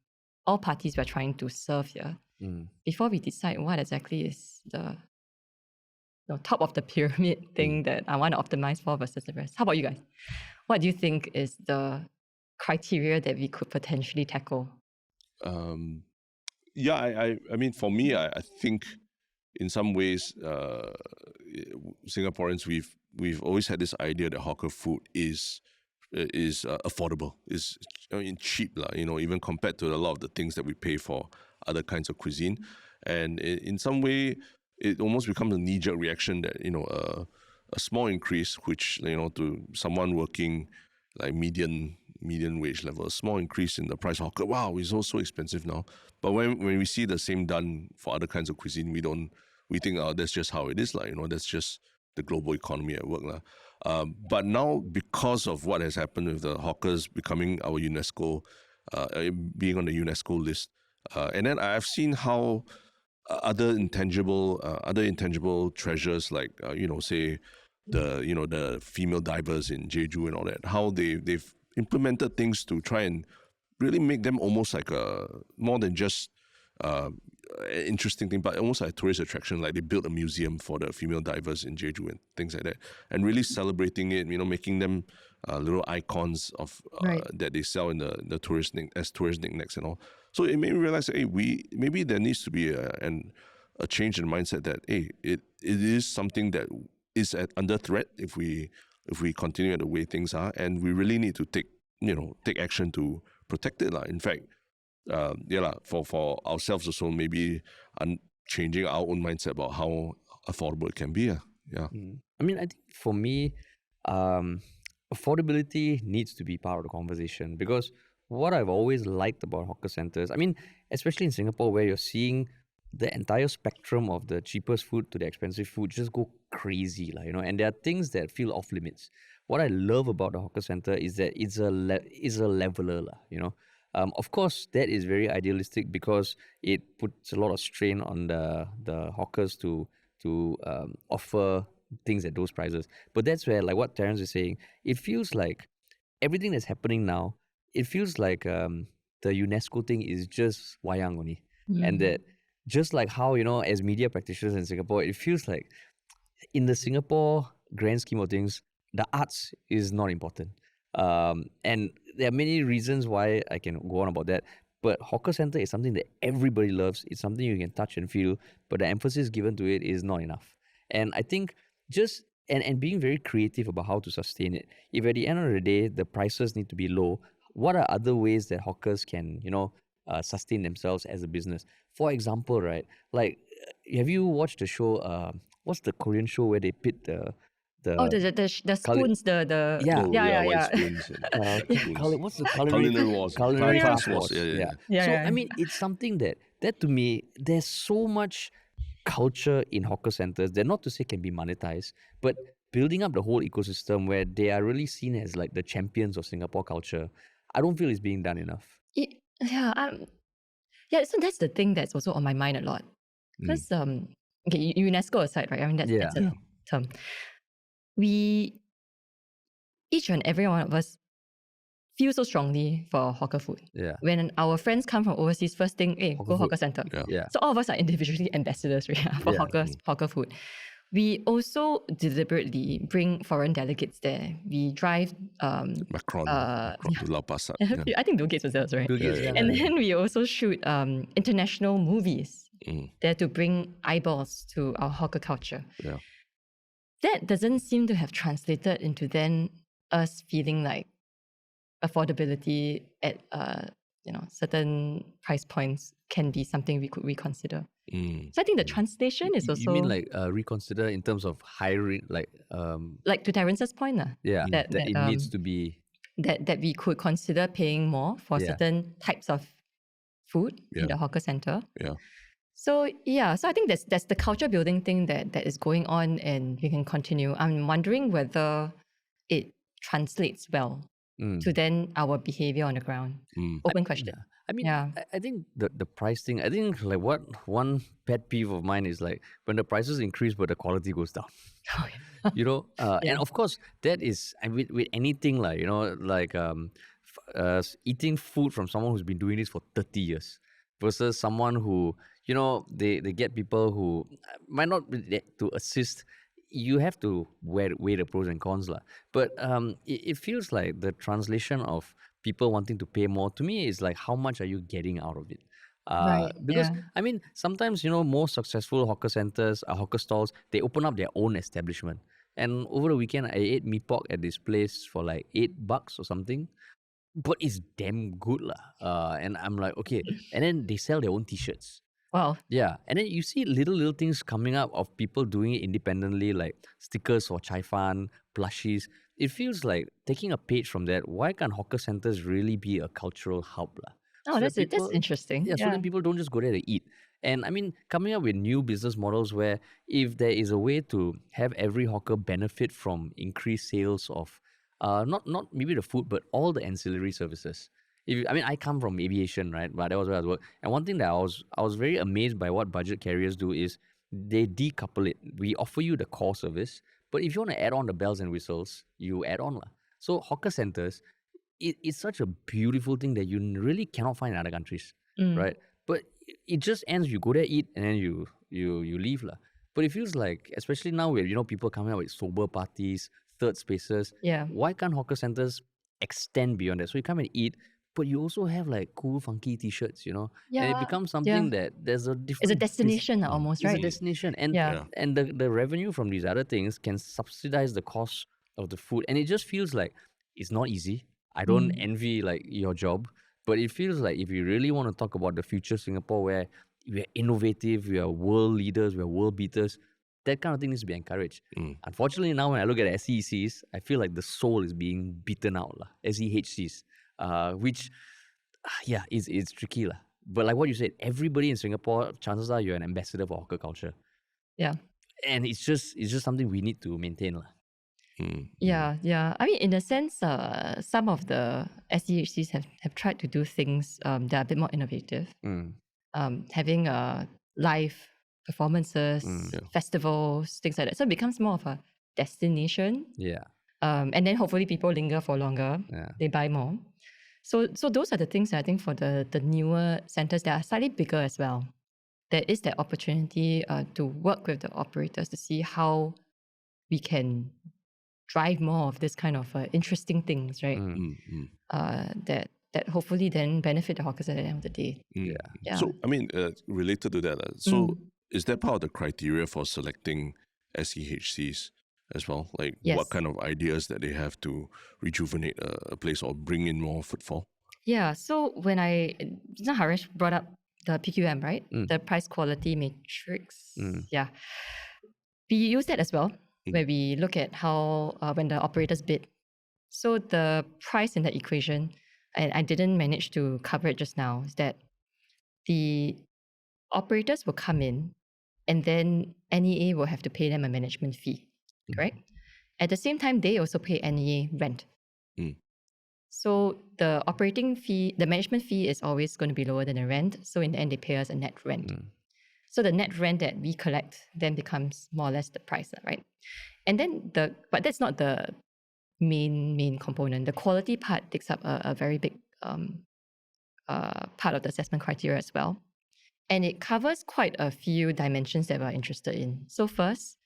all parties we're trying to serve here before we decide what exactly is the top of the pyramid thing that I want to optimize for versus the rest. How about you guys? What do you think is the criteria that we could potentially tackle? I mean, for me, I think in some ways, Singaporeans, we've always had this idea that hawker food is affordable, is cheap, even compared to a lot of the things that we pay for other kinds of cuisine. And in some way, it almost becomes a knee-jerk reaction that, a small increase, which, to someone working like median wage level, a small increase in the price of hawker, wow, it's all so expensive now. But when we see the same done for other kinds of cuisine, we think, that's just how it is, that's just the global economy at work. But now, because of what has happened with the hawkers becoming our UNESCO being on the UNESCO list. And then I've seen how other intangible treasures like say the female divers in Jeju and all that, how they've implemented things to try and really make them almost like a more than just an interesting thing, but almost like a tourist attraction. Like they built a museum for the female divers in Jeju and things like that, and really celebrating it. Making them little icons of that they sell in the tourist knickknacks and all. So it made me realize, hey, maybe there needs to be a change in mindset that it is something that is under threat if we continue the way things are, and we really need to take action to protect it. In fact, for ourselves also, maybe changing our own mindset about how affordable it can be. Yeah. I mean, I think for me, affordability needs to be part of the conversation, because what I've always liked about hawker centers, I mean, especially in Singapore, where you're seeing the entire spectrum of the cheapest food to the expensive food just go crazy, and there are things that feel off limits. What I love about the hawker center is that it's a leveler, Of course, that is very idealistic because it puts a lot of strain on the hawkers to offer things at those prices. But that's where, like what Terence is saying, it feels like everything that's happening now, it feels like the UNESCO thing is just wayang only. And that just like how, as media practitioners in Singapore, it feels like in the Singapore grand scheme of things, the arts is not important. And there are many reasons why I can go on about that. But hawker center is something that everybody loves. It's something you can touch and feel, but the emphasis given to it is not enough. And I think just and being very creative about how to sustain it. If at the end of the day, the prices need to be low, what are other ways that hawkers can, sustain themselves as a business? For example, right, like, have you watched the show, what's the Korean show where they pit the spoons, white spoons. What's the Culinary Wars? Culinary Craft Wars. Yeah. So I mean, it's something that to me, there's so much culture in hawker centers that, not to say can be monetized, but building up the whole ecosystem where they are really seen as like the champions of Singapore culture, I don't feel it's being done enough. So that's the thing that's also on my mind a lot. Because UNESCO aside, right? I mean, that's a term. Each and every one of us feel so strongly for hawker food. Yeah. When our friends come from overseas, first thing, go hawker center. Yeah. So all of us are individually ambassadors, right, for hawker food. We also deliberately bring foreign delegates there. We drive Macron to Lau Pa Sat. I think Bill Gates was there, right? And then we also shoot international movies there to bring eyeballs to our hawker culture. Yeah. That doesn't seem to have translated into then us feeling like affordability at certain price points can be something we could reconsider. So I think the translation is also... You mean like reconsider in terms of hiring, like to Terence's point, that it needs to be... That we could consider paying more for certain types of food in the hawker center. Yeah. So I think that's the culture building thing that is going on, and we can continue. I'm wondering whether it translates well to then our behavior on the ground. Open question. Yeah. I mean, I think the price thing, I think like what one pet peeve of mine is like when the prices increase but the quality goes down. And of course that is, with anything like, eating food from someone who's been doing this for 30 years versus someone who, they get people who might not be there to assist. You have to weigh the pros and cons. But it feels like the translation of people wanting to pay more, to me, is like, how much are you getting out of it? Because, I mean, sometimes, more successful hawker centers, hawker stalls, they open up their own establishment. And over the weekend, I ate mee pok at this place for like $8 or something. But it's damn good. And I'm like, okay. And then they sell their own t-shirts. Wow. Yeah. And then you see little things coming up of people doing it independently, like stickers for chai fan, plushies. It feels like taking a page from that. Why can't hawker centers really be a cultural hub? That's interesting. So then people don't just go there to eat. And I mean, coming up with new business models where if there is a way to have every hawker benefit from increased sales of not maybe the food, but all the ancillary services. I come from aviation, right? But that was where I work. And one thing that I was very amazed by what budget carriers do is they decouple it. We offer you the core service, but if you want to add on the bells and whistles, you add on lah. So hawker centers, it's such a beautiful thing that you really cannot find in other countries, right? But it just ends. You go there, eat, and then you leave lah. But it feels like, especially now where people coming out with sober parties, third spaces. Yeah. Why can't hawker centers extend beyond that? So you come and eat, but you also have like cool, funky T-shirts, and it becomes something that there's a different. It's a destination almost, right? It's a destination, and and the revenue from these other things can subsidize the cost of the food, and it just feels like it's not easy. I don't envy like your job, but it feels like if you really want to talk about the future Singapore, where we are innovative, we are world leaders, we are world beaters, that kind of thing needs to be encouraged. Unfortunately, now when I look at SEHCs, I feel like the soul is being beaten out, SEHCs, which, it's tricky. But like what you said, everybody in Singapore, chances are you're an ambassador for hawker culture. Yeah. And it's just something we need to maintain. Yeah. I mean, in a sense, some of the SEHCs have tried to do things that are a bit more innovative. Having live performances, festivals, things like that. So it becomes more of a destination. Yeah. And then hopefully people linger for longer. Yeah. They buy more. So those are the things I think for the newer centers that are slightly bigger as well. There is that opportunity to work with the operators to see how we can drive more of this kind of interesting things, right? That hopefully then benefit the hawkers at the end of the day. Yeah. So, I mean, related to that, so is that part of the criteria for selecting SEHCs as well? Like what kind of ideas that they have to rejuvenate a place or bring in more footfall? Yeah, so when Haresh brought up the PQM, right? The price quality matrix. Yeah. We use that as well, where we look at how, when the operators bid. So the price in the equation, and I didn't manage to cover it just now, is that the operators will come in and then NEA will have to pay them a management fee, correct? At the same time, they also pay NEA rent. So the operating fee, the management fee is always going to be lower than the rent. So in the end, they pay us a net rent. So the net rent that we collect then becomes more or less the price, right? And then but that's not the main component. The quality part takes up a very big part of the assessment criteria as well. And it covers quite a few dimensions that we're interested in. So first,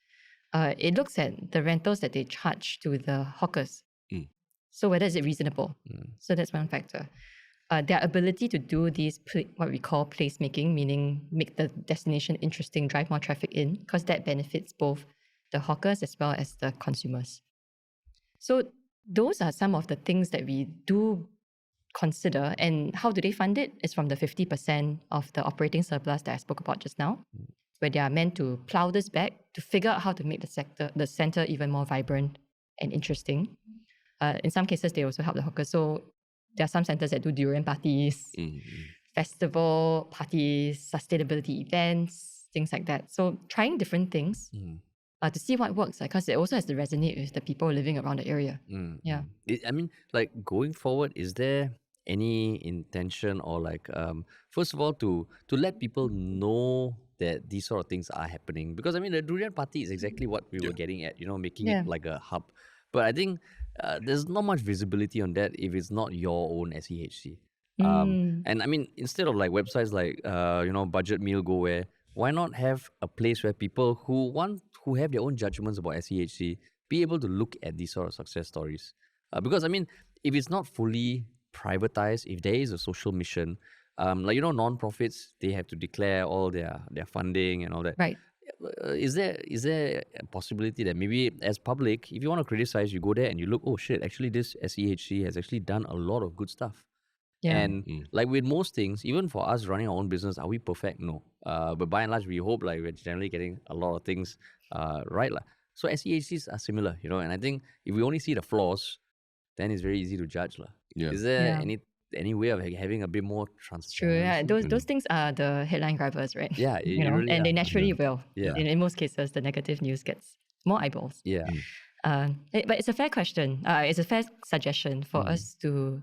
it looks at the rentals that they charge to the hawkers. So whether is it reasonable? So that's one factor. Their ability to do these, what we call placemaking, meaning make the destination interesting, drive more traffic in, because that benefits both the hawkers as well as the consumers. So those are some of the things that we do consider. And how do they fund it? It's from the 50% of the operating surplus that I spoke about just now, where they are meant to plow this back to figure out how to make the center even more vibrant and interesting. In some cases, they also help the hawkers. So there are some centers that do durian parties, festival parties, sustainability events, things like that. So trying different things to see what works, because it also has to resonate with the people living around the area. Yeah. I mean, like going forward, is there any intention or like, first of all, to let people know that these sort of things are happening? Because I mean, the durian party is exactly what we were getting at, making it like a hub. But I think there's not much visibility on that if it's not your own SEHC. And I mean, instead of like websites like, Budget Meal Go Where, why not have a place where people who have their own judgments about SEHC be able to look at these sort of success stories? Because I mean, if it's not fully privatized, if there is a social mission, non-profits, they have to declare all their funding and all that. Right. Is there a possibility that maybe as public, if you want to criticize, you go there and you look, oh shit, actually this SEHC has actually done a lot of good stuff. Yeah. And like with most things, even for us running our own business, are we perfect? No. But by and large, we hope like we're generally getting a lot of things right. So SEHCs are similar, and I think if we only see the flaws, then it's very easy to judge. Yeah. Is there any way of having a bit more transparency? True, yeah. Those things are the headline grabbers, right? Yeah, really and they naturally will. Yeah. In most cases, the negative news gets more eyeballs. Yeah. But it's a fair question. It's a fair suggestion for us to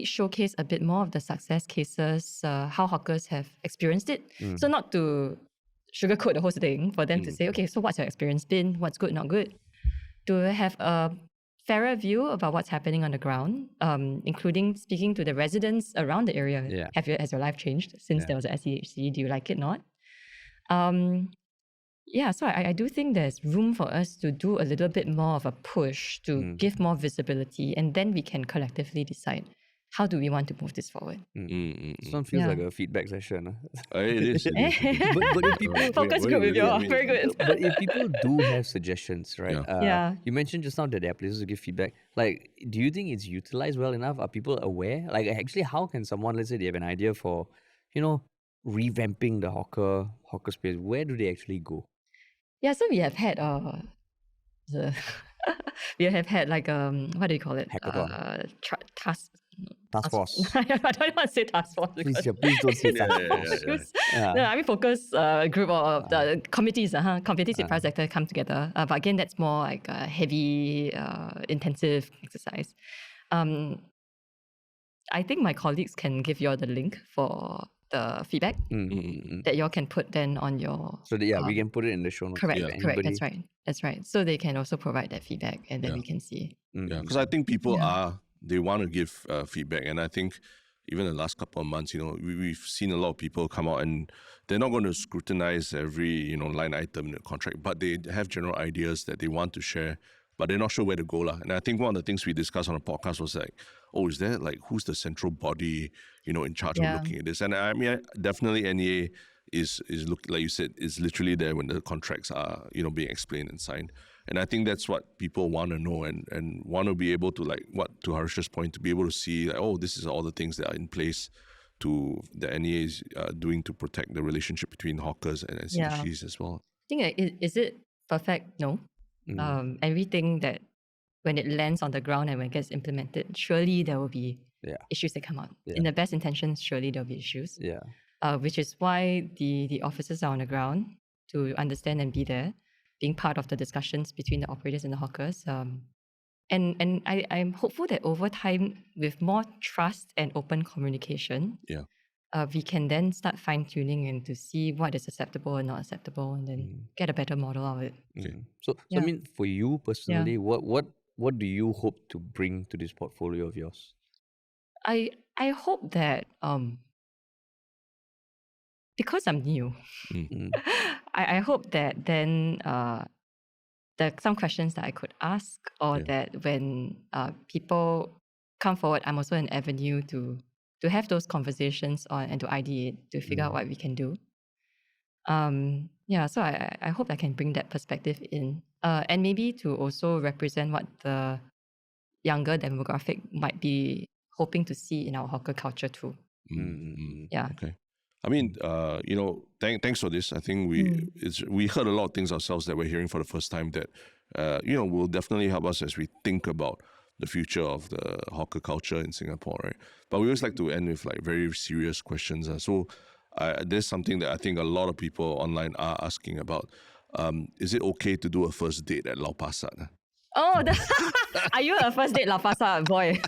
showcase a bit more of the success cases, how hawkers have experienced it. So not to sugarcoat the whole thing, for them to say, okay, so what's your experience been? What's good, not good? To have a fairer view about what's happening on the ground, including speaking to the residents around the area. Has your life changed since there was a SEHC? Do you like it, not? So I do think there's room for us to do a little bit more of a push to give more visibility, and then we can collectively decide how do we want to move this forward. This one feels like a feedback session. It is. But if people, Focus group with you, very good. But if people do have suggestions, right? You mentioned just now that there are places to give feedback. Like, do you think it's utilized well enough? Are people aware? Like, actually, how can someone, let's say they have an idea for, revamping the hawker space, where do they actually go? Yeah, so we have had we have had like what do you call it? Hackathon. Task force. I don't want to say task force. Please don't say task force. No, I mean focus group of the committees. Committees in private sector come together. But again, that's more like a heavy, intensive exercise. I think my colleagues can give you all the link for the feedback that you all can put then on your... So we can put it in the show notes. Correct, that's right. So they can also provide that feedback, and then we can see. Yeah, because I think people they want to give feedback, and I think even the last couple of months, we've seen a lot of people come out and they're not going to scrutinize every, line item in the contract, but they have general ideas that they want to share, but they're not sure where to go. And I think one of the things we discussed on the podcast was like, is there who's the central body, in charge of looking at this? And I mean, definitely NEA is like you said, is literally there when the contracts are, being explained and signed. And I think that's what people want to know and want to be able to, to Harish's point, to be able to see, this is all the things that are in place to the NEA is doing to protect the relationship between hawkers and SEHCs as well. I think, is it perfect? No. Everything that when it lands on the ground and when it gets implemented, surely there will be issues that come out. In the best intentions, surely there will be issues. Which is why the officers are on the ground to understand and be there, being part of the discussions between the operators and the hawkers. And I'm hopeful that over time, with more trust and open communication, we can then start fine-tuning and to see what is acceptable and not acceptable, and then get a better model out of it. Okay. So I mean, for you personally, what do you hope to bring to this portfolio of yours? I hope that because I'm new, I hope that then there are some questions that I could ask, or that when people come forward, I'm also an avenue to have those conversations and to ideate, to figure out what we can do. So I hope I can bring that perspective in, and maybe to also represent what the younger demographic might be hoping to see in our hawker culture too. Okay. I mean, thanks for this. I think we heard a lot of things ourselves that we're hearing for the first time that, will definitely help us as we think about the future of the hawker culture in Singapore, right? But we always like to end with very serious questions. So there's something that I think a lot of people online are asking about. Is it okay to do a first date at Lau Pa Sat? Oh, are you a first date Lau Pa Sat boy?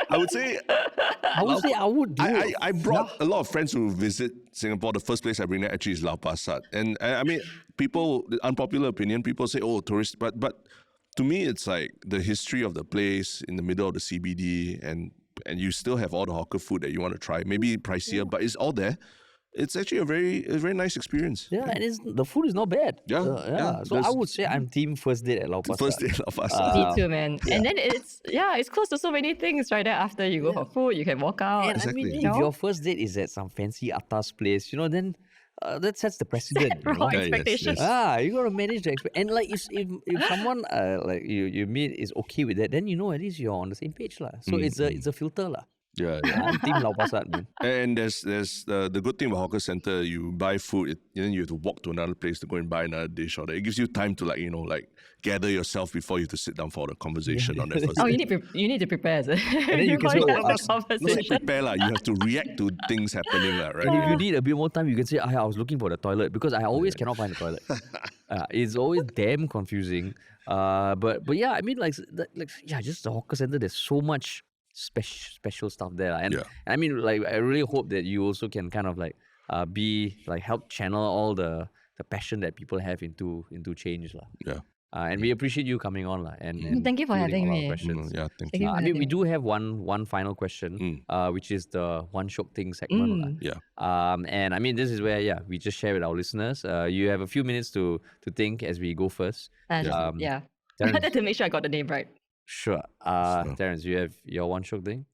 I would say I would do it. I brought a lot of friends who visit Singapore. The first place I bring them actually is Lau Pa Sat. And I mean, people, unpopular opinion, people say, tourist. But to me, it's like the history of the place in the middle of the CBD, and you still have all the hawker food that you want to try. Maybe pricier, but it's all there. It's actually a very nice experience. Yeah, and the food is not bad. So I would say I'm team first date at Lau Pa Sat. First date at Lau Pa Sat. Me too, man. And then it's close to so many things, right? There after you go for food, you can walk out. And exactly. I mean, if your first date is at some fancy atas place, then that sets the precedent. Wrong expectations. Yes. You got to manage the expectations. And if someone you meet is okay with that, then at least you're on the same page lah. So it's a filter lah. Yeah. I'm team Lau Pa Sat, man. And there's the good thing about hawker center, you buy food, then you have to walk to another place to go and buy another dish, or it gives you time to gather yourself before you have to sit down for the conversation on that first day. You need to prepare. And then you can say, not prepare lah. You have to react to things happening lah, right? And if you need a bit more time, you can say, I was looking for the toilet because I always cannot find the toilet. It's always damn confusing. But yeah, I mean just the hawker center, there's so much special stuff there. And Yeah. I mean, like, I really hope that you also can kind of like help channel all the passion that people have into change. Yeah. And we appreciate you coming on and Thank you for fielding having all our me. questions. Yeah, thank Thank you. you for I mean, having we me. do have one final question, which is the One Shiok Things segment. Yeah. And I mean, this is where we just share with our listeners. You have a few minutes to think as we go first. I Terence, had to make sure I got the name right. sure. Terence, you have your One Shiok Thing?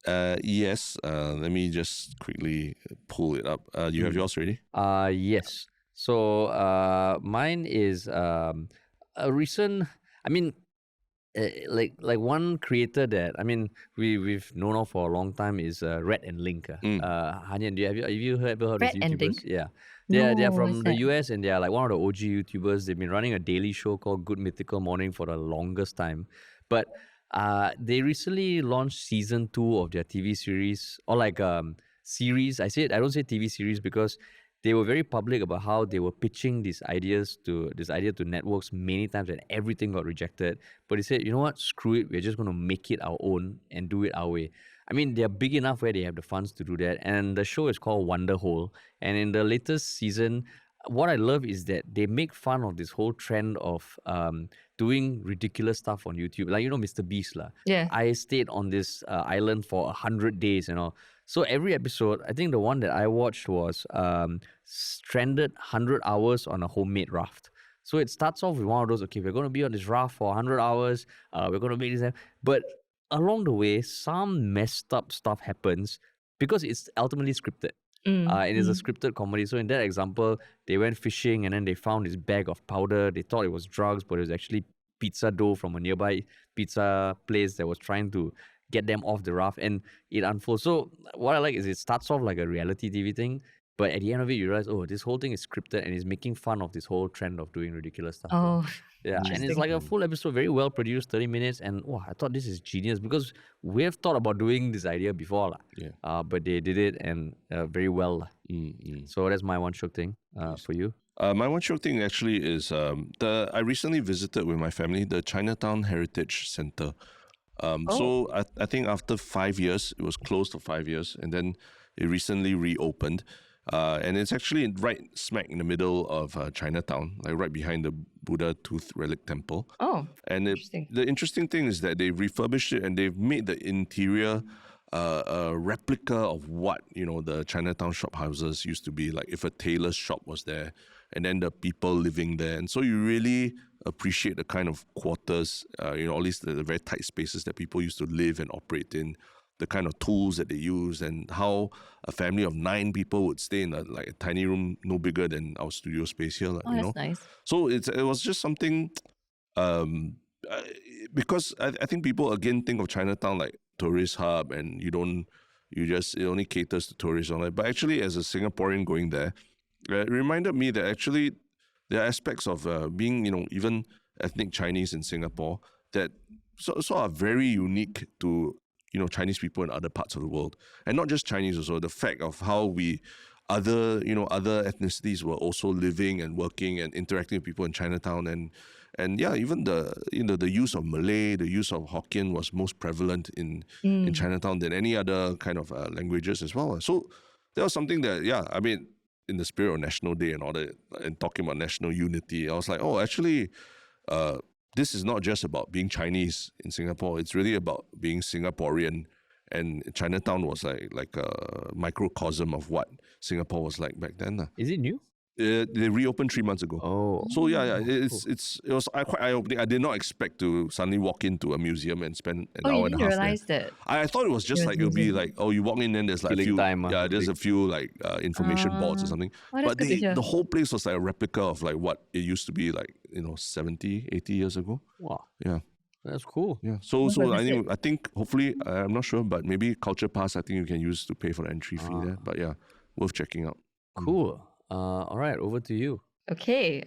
Yes. Let me just quickly pull it up. You have yours ready? Yes. So mine is a recent. I mean, like one creator that I mean we've known of for a long time is Red and Link. Hanyan, have you ever heard of Red these and YouTubers? Link? Yeah, they're No, from what's the that? US and they are like one of the OG YouTubers. They've been running a daily show called Good Mythical Morning for the longest time, but they recently launched season 2 of their TV series, or like series. I don't say TV series because they were very public about how they were pitching this idea to networks many times and everything got rejected. But they said, you know what, screw it, we're just going to make it our own and do it our way. I mean, they're big enough where they have the funds to do that. And the show is called Wonder Hole. And in the latest season, what I love is that they make fun of this whole trend of doing ridiculous stuff on YouTube. Like, Mr. Beast. Yeah. I stayed on this island for 100 days and all. So every episode, I think the one that I watched was stranded 100 hours on a homemade raft. So it starts off with one of those, okay, we're going to be on this raft for 100 hours. We're going to make this. But along the way, some messed up stuff happens because it's ultimately scripted. It is a scripted comedy. So in that example, they went fishing and then they found this bag of powder. They thought it was drugs, but it was actually pizza dough from a nearby pizza place that was trying to get them off the raft, and it unfolds. So what I like is it starts off like a reality TV thing, but at the end of it, you realize, oh, this whole thing is scripted and it's making fun of this whole trend of doing ridiculous stuff. Oh, yeah, and it's like a full episode, very well produced, 30 minutes, and wow, I thought this is genius because we have thought about doing this idea before, but they did it and very well. So that's my One Shiok Thing for you. My One Shiok Thing actually is I recently visited with my family the Chinatown Heritage Center. So I think after 5 years, it was closed for 5 years, and then it recently reopened. And it's actually right smack in the middle of Chinatown, like right behind the Buddha Tooth Relic Temple. Oh, and the interesting thing is that they refurbished it and they've made the interior a replica of what the Chinatown shop houses used to be, like if a tailor's shop was there, and then the people living there. And so you really appreciate the kind of quarters, all these the very tight spaces that people used to live and operate in, the kind of tools that they use, and how a family of 9 people would stay in a tiny room no bigger than our studio space here. that's nice. So it was just something, because I think people again think of Chinatown like tourist hub, and it only caters to tourists on it. But actually, as a Singaporean going there, it reminded me that actually there are aspects of being, even ethnic Chinese in Singapore that so are very unique to, Chinese people in other parts of the world. And not just Chinese also, the fact of how other ethnicities were also living and working and interacting with people in Chinatown. And yeah, even the use of Malay, the use of Hokkien was most prevalent in Chinatown than any other kind of languages as well. So that was something that, I mean, in the spirit of National Day and all that, and talking about national unity, I was like, oh, actually, this is not just about being Chinese in Singapore. It's really about being Singaporean. And Chinatown was like a microcosm of what Singapore was like back then. Is it new? They reopened 3 months ago. Oh. So it was quite eye-opening. I did not expect to suddenly walk into a museum and spend an hour and a half realize there. that? I thought it was just like, it'll be like, oh, you walk in and there's like Filling time, there's a few like information boards or something. But the whole place was like a replica of like what it used to be like, 70, 80 years ago. Wow. Yeah. That's cool. Yeah. So I think hopefully, I'm not sure, but maybe Culture Pass, I think you can use to pay for the entry fee there. But yeah, worth checking out. Cool. All right, over to you. Okay.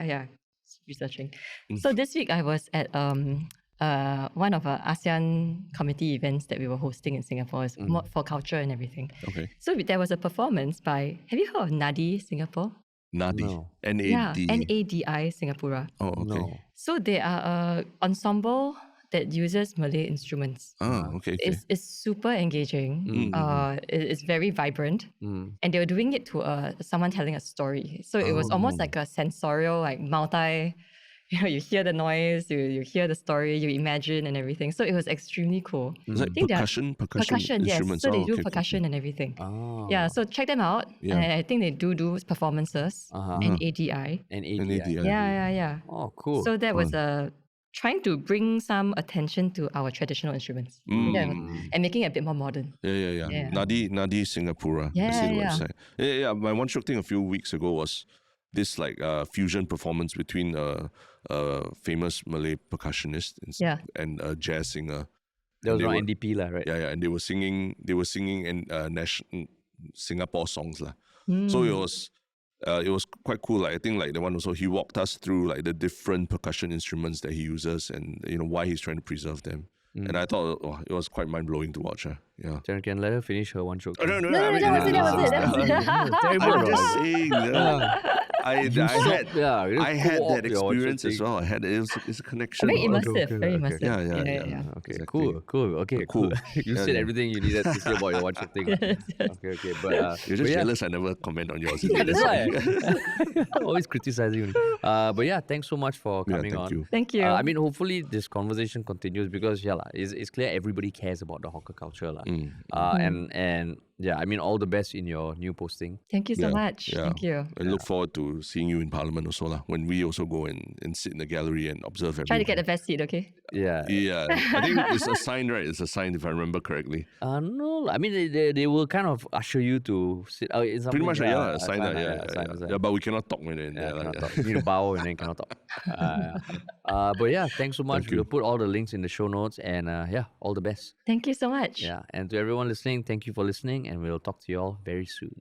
Researching. So this week I was at one of our ASEAN committee events that we were hosting in Singapore. It's more for culture and everything. Okay. So there was a performance by, have you heard of NADI Singapore? NADI. No. N-A-D. Yeah, NADI Singapura. Oh, okay. No. So they are an ensemble that uses Malay instruments. Okay. It's super engaging. It's very vibrant. And they were doing it to someone telling a story. So it was almost like a sensorial, like multi, you hear the noise, you hear the story, you imagine and everything. So it was extremely cool. It's like percussion yes. instruments. So they do percussion and everything. Yeah, so check them out. Yeah. And I think they do performances and ADI. And ADI. Yeah. Oh, cool. So that was trying to bring some attention to our traditional instruments and making it a bit more modern. Yeah. 𝙤𝙤 Singapura. Yeah, I see the yeah. website. Yeah. My One Shiok Thing a few weeks ago was this like fusion performance between a famous Malay percussionist and a jazz singer. That was on NDP, right? Yeah, and they were singing in national Singapore songs. So it was quite cool. Like, I think like the one also, he walked us through like the different percussion instruments that he uses and why he's trying to preserve them. And I thought it was quite mind-blowing to watch. Yeah. Sharon, can let her finish her One Shiok Thing. No, That was it. I'm just saying. I had that experience as well. It's a connection. Very immersive. Very Okay. immersive. Yeah. Okay, Exactly. cool. Okay, cool. You said everything you needed to say about your One Shiok Thing. Okay. But You're just jealous I never comment on yours. yeah, that's why. I'm always criticizing you. But yeah, thanks so much for coming on. you. Thank you. I mean, hopefully this conversation continues because it's clear everybody cares about the hawker culture. And yeah, I mean, all the best in your new posting. Thank you so much. Yeah. Thank you. I look forward to seeing you in Parliament also when we also go and sit in the gallery and observe everything. Try to get the best seat, okay? Yeah. I think it's a sign, right? It's a sign if I remember correctly. No, I mean, they will kind of usher you to sit. Pretty much, a sign. Sign. Yeah, but we cannot talk when in there. Cannot talk. You need to bow and then cannot talk. But yeah, thanks so much. We'll put all the links in the show notes and all the best. Thank you so much. Yeah, and to everyone listening, thank you for listening and we'll talk to you all very soon.